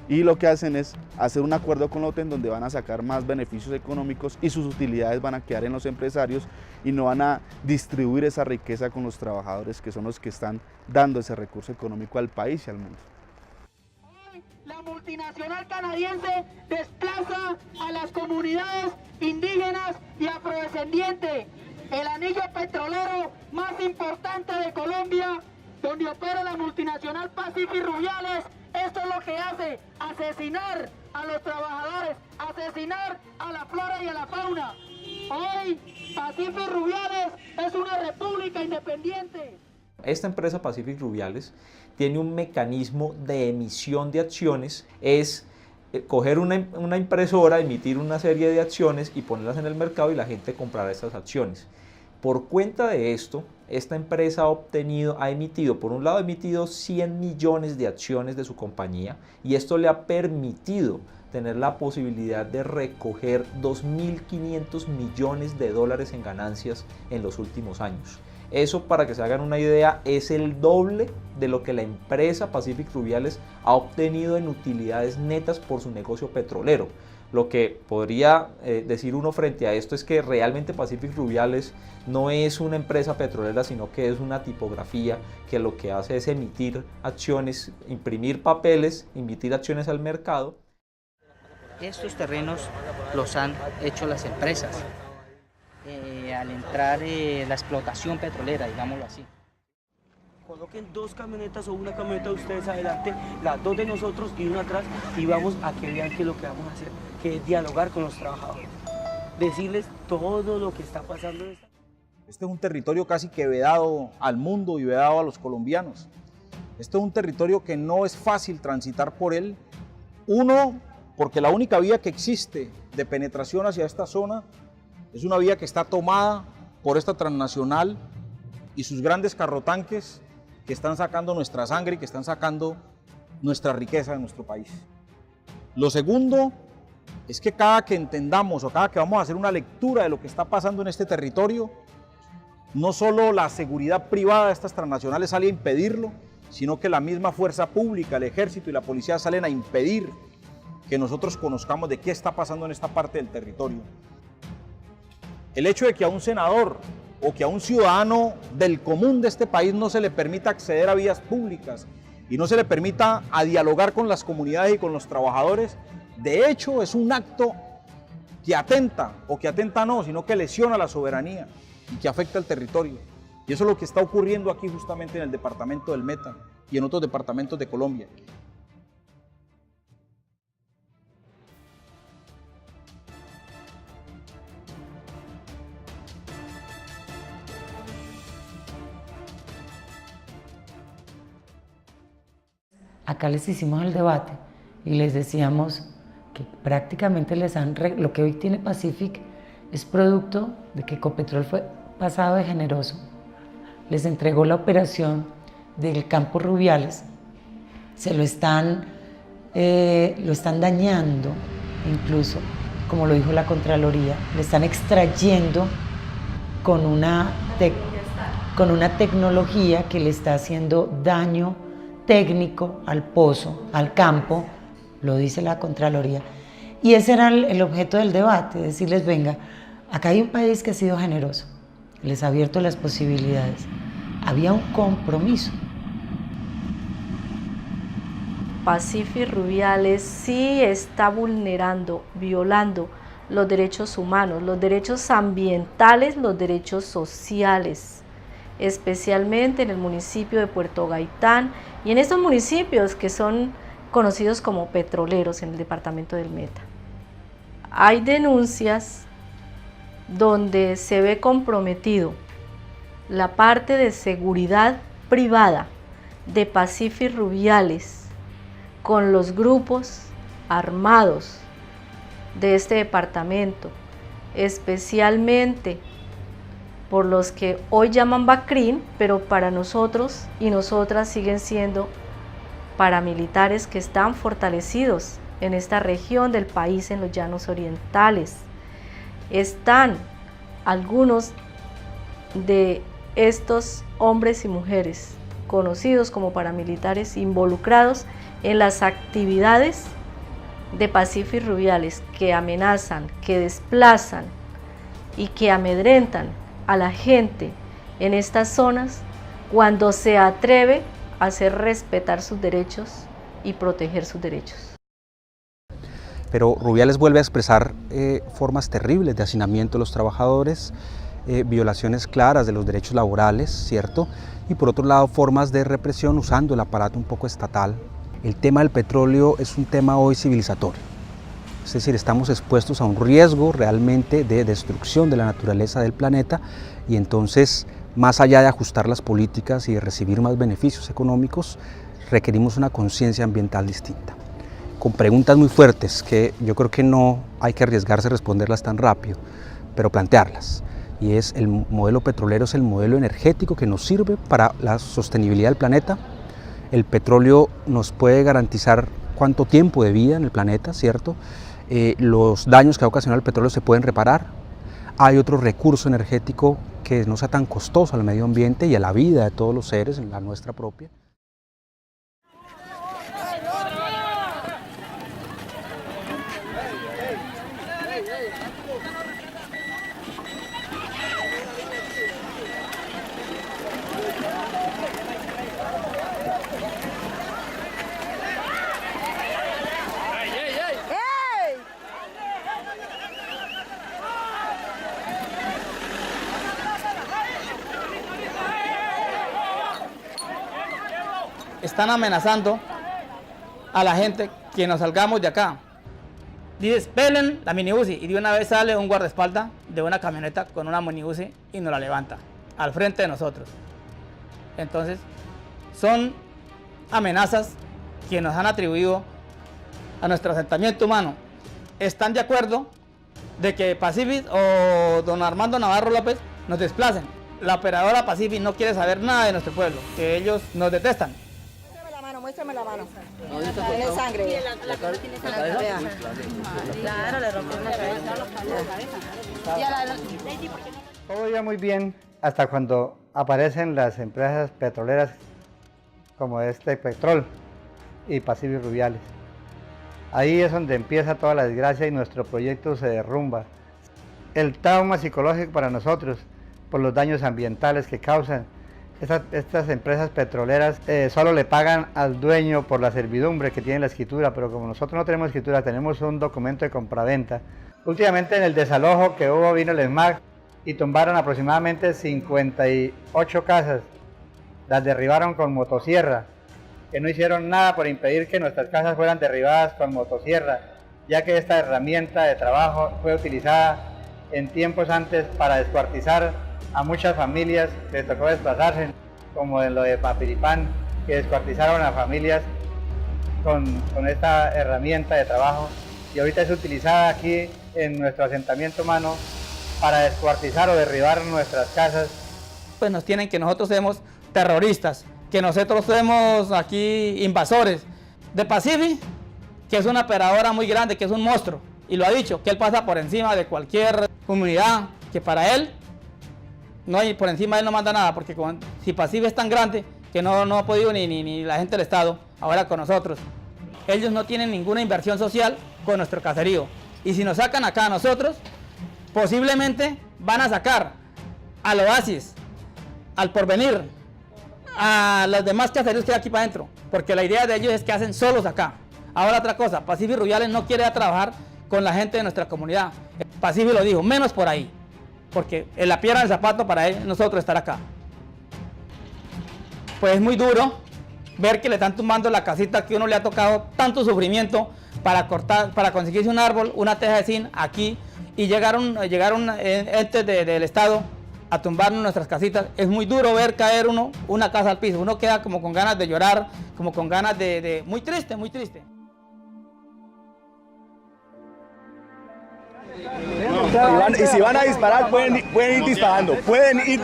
y lo que hacen es hacer un acuerdo con la UTEN donde van a sacar más beneficios económicos y sus utilidades van a quedar en los empresarios y no van a distribuir esa riqueza con los trabajadores, que son los que están dando ese recurso económico al país y al mundo. multinacional canadiense desplaza a las comunidades indígenas y afrodescendientes. El anillo petrolero más importante de Colombia, donde opera la multinacional Pacific Rubiales, esto es lo que hace: asesinar a los trabajadores, asesinar a la flora y a la fauna. Hoy Pacific Rubiales es una república independiente. Esta empresa Pacific Rubiales tiene un mecanismo de emisión de acciones, es coger una impresora, emitir una serie de acciones y ponerlas en el mercado y la gente comprará estas acciones. Por cuenta de esto, esta empresa ha emitido, por un lado, 100 millones de acciones de su compañía, y esto le ha permitido tener la posibilidad de recoger 2.500 millones de dólares en ganancias en los últimos años. Eso, para que se hagan una idea, es el doble de lo que la empresa Pacific Rubiales ha obtenido en utilidades netas por su negocio petrolero. Lo que podría decir uno frente a esto es que realmente Pacific Rubiales no es una empresa petrolera, sino que es una tipografía que lo que hace es emitir acciones, imprimir papeles, emitir acciones al mercado. Estos terrenos los han hecho las empresas al entrar la explotación petrolera, digámoslo así. Coloquen 2 camionetas o una camioneta de ustedes adelante, las 2 de nosotros y una atrás, y vamos a que vean que lo que vamos a hacer, que es dialogar con los trabajadores, decirles todo lo que está pasando. Este es un territorio casi que vedado al mundo y vedado a los colombianos. Este es un territorio que no es fácil transitar por él. Uno, porque la única vía que existe de penetración hacia esta zona es una vía que está tomada por esta transnacional y sus grandes carrotanques que están sacando nuestra sangre y que están sacando nuestra riqueza de nuestro país. Lo segundo es que cada que entendamos o cada que vamos a hacer una lectura de lo que está pasando en este territorio, no solo la seguridad privada de estas transnacionales sale a impedirlo, sino que la misma fuerza pública, el ejército y la policía salen a impedir que nosotros conozcamos de qué está pasando en esta parte del territorio. El hecho de que a un senador o que a un ciudadano del común de este país no se le permita acceder a vías públicas y no se le permita a dialogar con las comunidades y con los trabajadores, de hecho es un acto que atenta, o que atenta no, sino que lesiona la soberanía y que afecta al territorio. Y eso es lo que está ocurriendo aquí justamente en el departamento del Meta y en otros departamentos de Colombia. Acá les hicimos el debate y les decíamos que prácticamente lo que hoy tiene Pacific es producto de que Ecopetrol fue pasado de generoso. Les entregó la operación del campo Rubiales, se lo están dañando, incluso, como lo dijo la Contraloría, le están extrayendo con una tecnología que le está haciendo daño técnico al pozo, al campo, lo dice la Contraloría. Y ese era el objeto del debate, decirles, venga, acá hay un país que ha sido generoso, les ha abierto las posibilidades, había un compromiso. Pacific Rubiales sí está vulnerando, violando los derechos humanos, los derechos ambientales, los derechos sociales, especialmente en el municipio de Puerto Gaitán y en estos municipios que son conocidos como petroleros en el departamento del Meta. Hay denuncias donde se ve comprometido la parte de seguridad privada de Pacific Rubiales con los grupos armados de este departamento, especialmente por los que hoy llaman BACRIM, pero para nosotros y nosotras siguen siendo paramilitares que están fortalecidos en esta región del país, en los llanos orientales. Están algunos de estos hombres y mujeres conocidos como paramilitares involucrados en las actividades de Pacific Rubiales que amenazan, que desplazan y que amedrentan a la gente en estas zonas cuando se atreve a hacer respetar sus derechos y proteger sus derechos. pero Rubiales vuelve a expresar formas terribles de hacinamiento de los trabajadores, violaciones claras de los derechos laborales, ¿cierto? Y por otro lado, formas de represión usando el aparato un poco estatal. El tema del petróleo es un tema hoy civilizatorio, es decir, estamos expuestos a un riesgo realmente de destrucción de la naturaleza del planeta y entonces, más allá de ajustar las políticas y de recibir más beneficios económicos, requerimos una conciencia ambiental distinta, con preguntas muy fuertes que yo creo que no hay que arriesgarse a responderlas tan rápido, pero plantearlas. Y es, el modelo petrolero es el modelo energético que nos sirve para la sostenibilidad del planeta. El petróleo nos puede garantizar cuánto tiempo de vida en el planeta, ¿cierto? Los daños que ha ocasionado el petróleo se pueden reparar. Hay otro recurso energético que no sea tan costoso al medio ambiente y a la vida de todos los seres, la nuestra propia. Están amenazando a la gente que nos salgamos de acá. Despelen la minibusi y de una vez sale un guardaespaldas de una camioneta con una minibusi y nos la levanta al frente de nosotros. Entonces, son amenazas que nos han atribuido a nuestro asentamiento humano. ¿Están de acuerdo de que Pacific o don Armando Navarro López nos desplacen? La operadora Pacific no quiere saber nada de nuestro pueblo, que ellos nos detestan. Muéstrame la mano. Tiene sangre. Claro, le rompió la cabeza. Todo iba muy bien hasta cuando aparecen las empresas petroleras como Petrol y Pacific Rubiales. Ahí es donde empieza toda la desgracia y nuestro proyecto se derrumba. El trauma psicológico para nosotros por los daños ambientales que causan. Estas empresas petroleras solo le pagan al dueño por la servidumbre que tiene la escritura, pero como nosotros no tenemos escritura, tenemos un documento de compraventa. Últimamente en el desalojo que hubo vino el ESMAD y tumbaron aproximadamente 58 casas. Las derribaron con motosierra, que no hicieron nada por impedir que nuestras casas fueran derribadas con motosierra, ya que esta herramienta de trabajo fue utilizada en tiempos antes para descuartizar a muchas familias. Les tocó desplazarse, como en lo de Papiripán, que descuartizaron a familias con esta herramienta de trabajo, y ahorita es utilizada aquí en nuestro asentamiento humano para descuartizar o derribar nuestras casas. Pues nos tienen que nosotros somos terroristas, que nosotros somos aquí invasores. De Pacific, que es una operadora muy grande, que es un monstruo, y lo ha dicho, que él pasa por encima de cualquier comunidad, que para él no hay, por encima de él no manda nada, porque si Pacific es tan grande que no ha podido ni la gente del Estado, ahora con nosotros. Ellos no tienen ninguna inversión social con nuestro caserío. Y si nos sacan acá a nosotros, posiblemente van a sacar al Oasis, al Porvenir, a los demás caseríos que hay aquí para adentro, porque la idea de ellos es que hacen solos acá. Ahora otra cosa, Pacific Rubiales no quiere trabajar con la gente de nuestra comunidad. Pacific lo dijo, menos por ahí, porque en la piedra del zapato para nosotros estar acá. Pues es muy duro ver que le están tumbando la casita que uno le ha tocado tanto sufrimiento para cortar, para conseguirse un árbol, una teja de zinc aquí, y llegaron entes del Estado a tumbarnos nuestras casitas. Es muy duro ver caer una casa al piso. Uno queda como con ganas de llorar, como con ganas de muy triste, muy triste. Y si van a disparar, pueden ir disparando. Pueden ir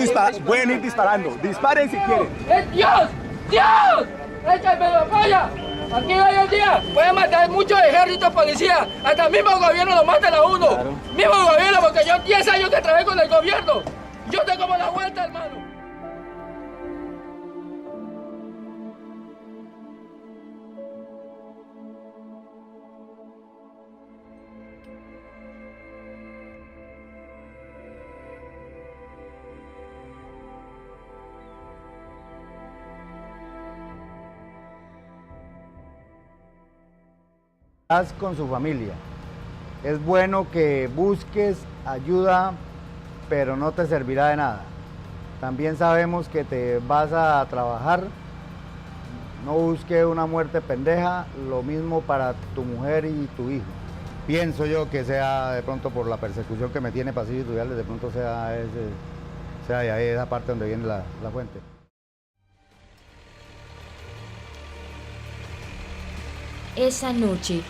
disparando. Disparen si quieren. ¡Dios! ¡Dios! ¡Échame la falla! Aquí hoy en día pueden matar muchos ejércitos, policías. Hasta el mismo gobierno lo matan a uno. Claro. Mismo gobierno, porque yo 10 años que trabajé con el gobierno. Yo sé como la vuelta, hermano. Con su familia, Es bueno que busques ayuda, pero no te servirá de nada. También sabemos que te vas a trabajar, no busques una muerte pendeja, lo mismo para tu mujer y tu hijo. Pienso yo que sea de pronto por la persecución que me tiene Pacífic Rubiales, de pronto sea de ahí esa parte donde viene la fuente. Esa noche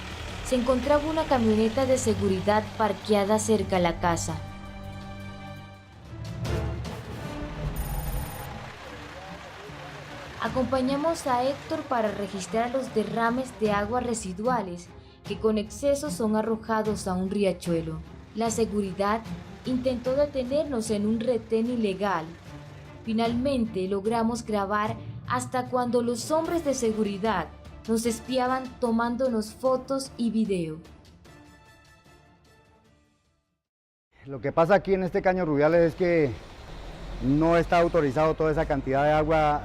se encontraba una camioneta de seguridad parqueada cerca a la casa. Acompañamos a Héctor para registrar los derrames de aguas residuales que con exceso son arrojados a un riachuelo. La seguridad intentó detenernos en un retén ilegal. Finalmente logramos grabar hasta cuando los hombres de seguridad nos espiaban tomándonos fotos y video. Lo que pasa aquí en este Caño Rubiales es que no está autorizado toda esa cantidad de agua,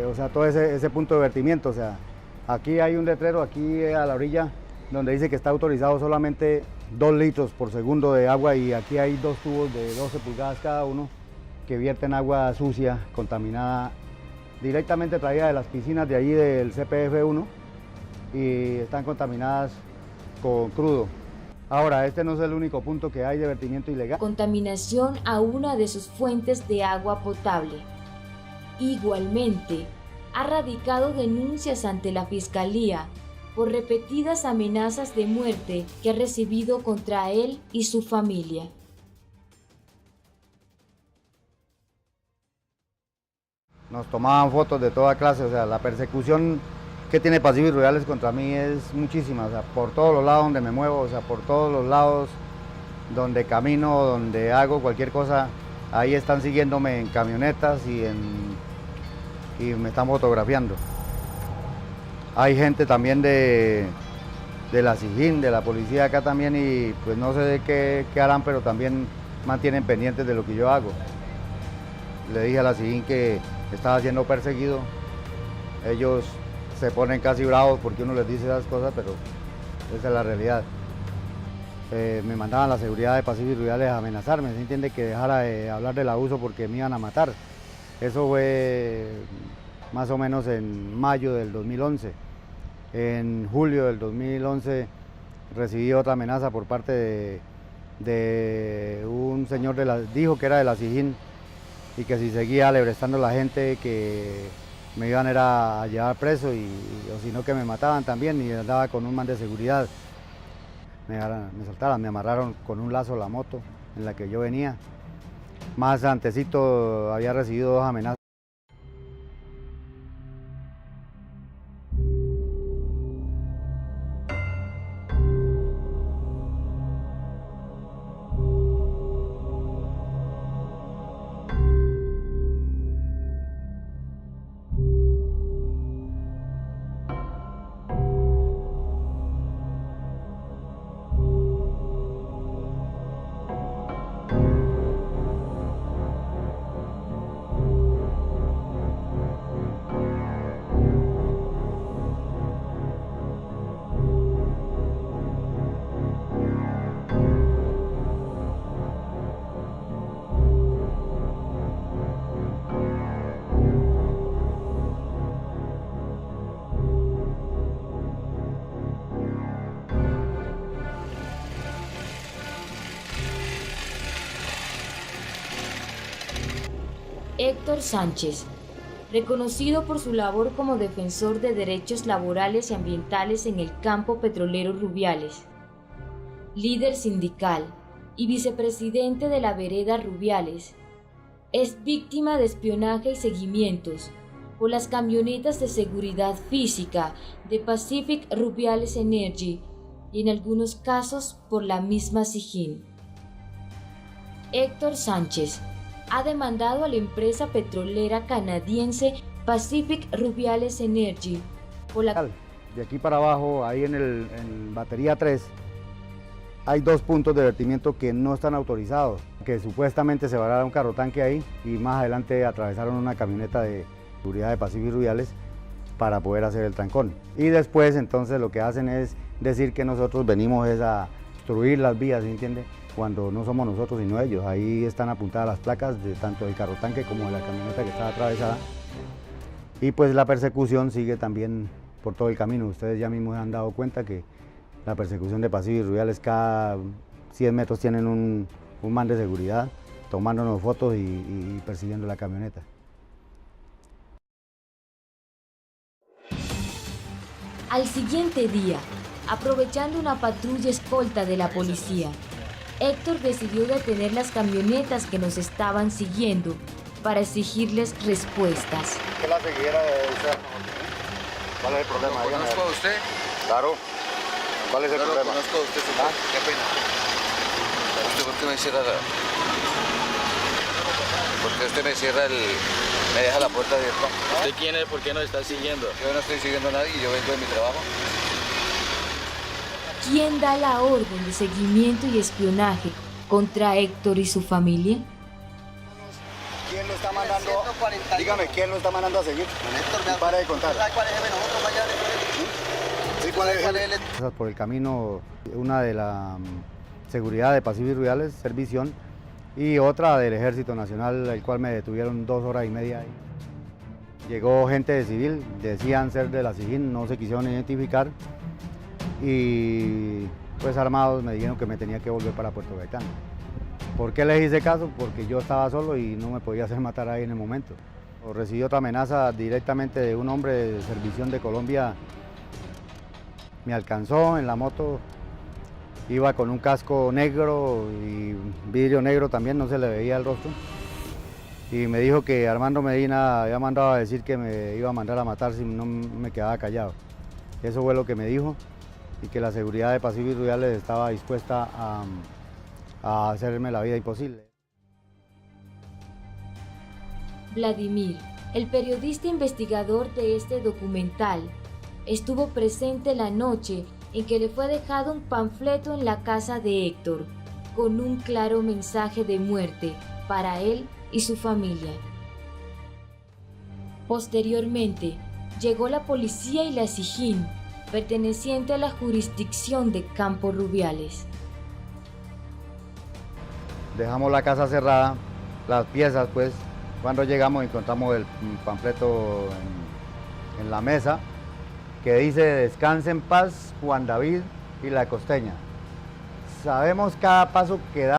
o sea, todo ese punto de vertimiento. O sea, aquí hay un letrero, aquí a la orilla, donde dice que está autorizado solamente 2 litros por segundo de agua, y aquí hay 2 tubos de 12 pulgadas cada uno que vierten agua sucia, contaminada, directamente traída de las piscinas de allí del CPF1, y están contaminadas con crudo. Ahora, este no es el único punto que hay de vertimiento ilegal. Contaminación a una de sus fuentes de agua potable. Igualmente, ha radicado denuncias ante la Fiscalía por repetidas amenazas de muerte que ha recibido contra él y su familia. Nos tomaban fotos de toda clase, o sea, la persecución que tiene Pacífic Rubiales contra mí es muchísima, o sea, por todos los lados donde me muevo, o sea, por todos los lados donde camino, donde hago cualquier cosa, ahí están siguiéndome en camionetas y me están fotografiando. Hay gente también de la SIJIN, de la policía acá también, y pues no sé qué harán, pero también mantienen pendientes de lo que yo hago. Le dije a la SIJIN que estaba siendo perseguido. Ellos se ponen casi bravos porque uno les dice esas cosas, pero esa es la realidad. Me mandaban la seguridad de Pacífic Rubiales a amenazarme, ¿se entiende? Que dejara de hablar del abuso porque me iban a matar. Eso fue más o menos en mayo del 2011. En julio del 2011 recibí otra amenaza por parte de un señor dijo que era de la SIJIN, y que si seguía alebrestando a la gente que me iban a llevar preso, o si no que me mataban también, y andaba con un man de seguridad. Me soltaron, me amarraron con un lazo la moto en la que yo venía. Más antesito había recibido 2 amenazas. Héctor Sánchez, reconocido por su labor como defensor de derechos laborales y ambientales en el campo petrolero Rubiales, líder sindical y vicepresidente de la vereda Rubiales, es víctima de espionaje y seguimientos por las camionetas de seguridad física de Pacific Rubiales Energy y en algunos casos por la misma SIJIN. Héctor Sánchez ha demandado a la empresa petrolera canadiense Pacific Rubiales Energy por la... De aquí para abajo, ahí en batería 3, hay 2 puntos de vertimiento que no están autorizados, que supuestamente se va a dar un carro tanque ahí, y más adelante atravesaron una camioneta de seguridad de Pacific Rubiales para poder hacer el trancón. Y después entonces lo que hacen es decir que nosotros venimos a obstruir las vías, ¿sí entiende? Cuando no somos nosotros sino ellos. Ahí están apuntadas las placas de tanto del carro tanque como de la camioneta que estaba atravesada. Y pues la persecución sigue también por todo el camino. Ustedes ya mismos se han dado cuenta que la persecución de Pacífico y Rubiales, cada 100 metros tienen un man de seguridad tomándonos fotos y persiguiendo la camioneta. Al siguiente día, aprovechando una patrulla escolta de la policía, Héctor decidió detener las camionetas que nos estaban siguiendo para exigirles respuestas. ¿Qué la siguiera de usted? ¿Cuál es el problema? ¿Lo conozco a usted? Claro. ¿Cuál es el problema? Lo conozco a usted, señor. Qué pena. ¿Usted por qué me cierra la... ¿Por qué usted me cierra el... me deja la puerta abierta? ¿Usted quién es? ¿Por qué nos está siguiendo? Yo no estoy siguiendo a nadie, yo vengo de mi trabajo. ¿Quién da la orden de seguimiento y espionaje contra Héctor y su familia? ¿Quién lo está mandando? Dígame, ¿quién lo está mandando a seguir? Héctor, para de contar. ¿Cuál es el jefe? Por el camino, una de la seguridad de Pacífico y Rubiales, Servición, y otra del Ejército Nacional, el cual me detuvieron 2 horas y media ahí. Llegó gente de civil, decían ser de la SIGIN, no se quisieron identificar, y pues armados me dijeron que me tenía que volver para Puerto Gaitán. ¿Por qué les hice caso? Porque yo estaba solo y no me podía hacer matar ahí en el momento. Recibí otra amenaza directamente de un hombre de Servición de Colombia. Me alcanzó en la moto, iba con un casco negro y vidrio negro también, no se le veía el rostro. Y me dijo que Armando Medina había mandado a decir que me iba a mandar a matar si no me quedaba callado. Eso fue lo que me dijo, y que la seguridad de Pacífico y Rubiales estaba dispuesta a hacerme la vida imposible. Vladimir, el periodista investigador de este documental, estuvo presente la noche en que le fue dejado un panfleto en la casa de Héctor, con un claro mensaje de muerte para él y su familia. Posteriormente, llegó la policía y la SIGIN, perteneciente a la jurisdicción de Campo Rubiales. Dejamos la casa cerrada, las piezas pues, cuando llegamos encontramos el panfleto en la mesa, que dice: descanse en paz Juan David y la Costeña. Sabemos cada paso que da.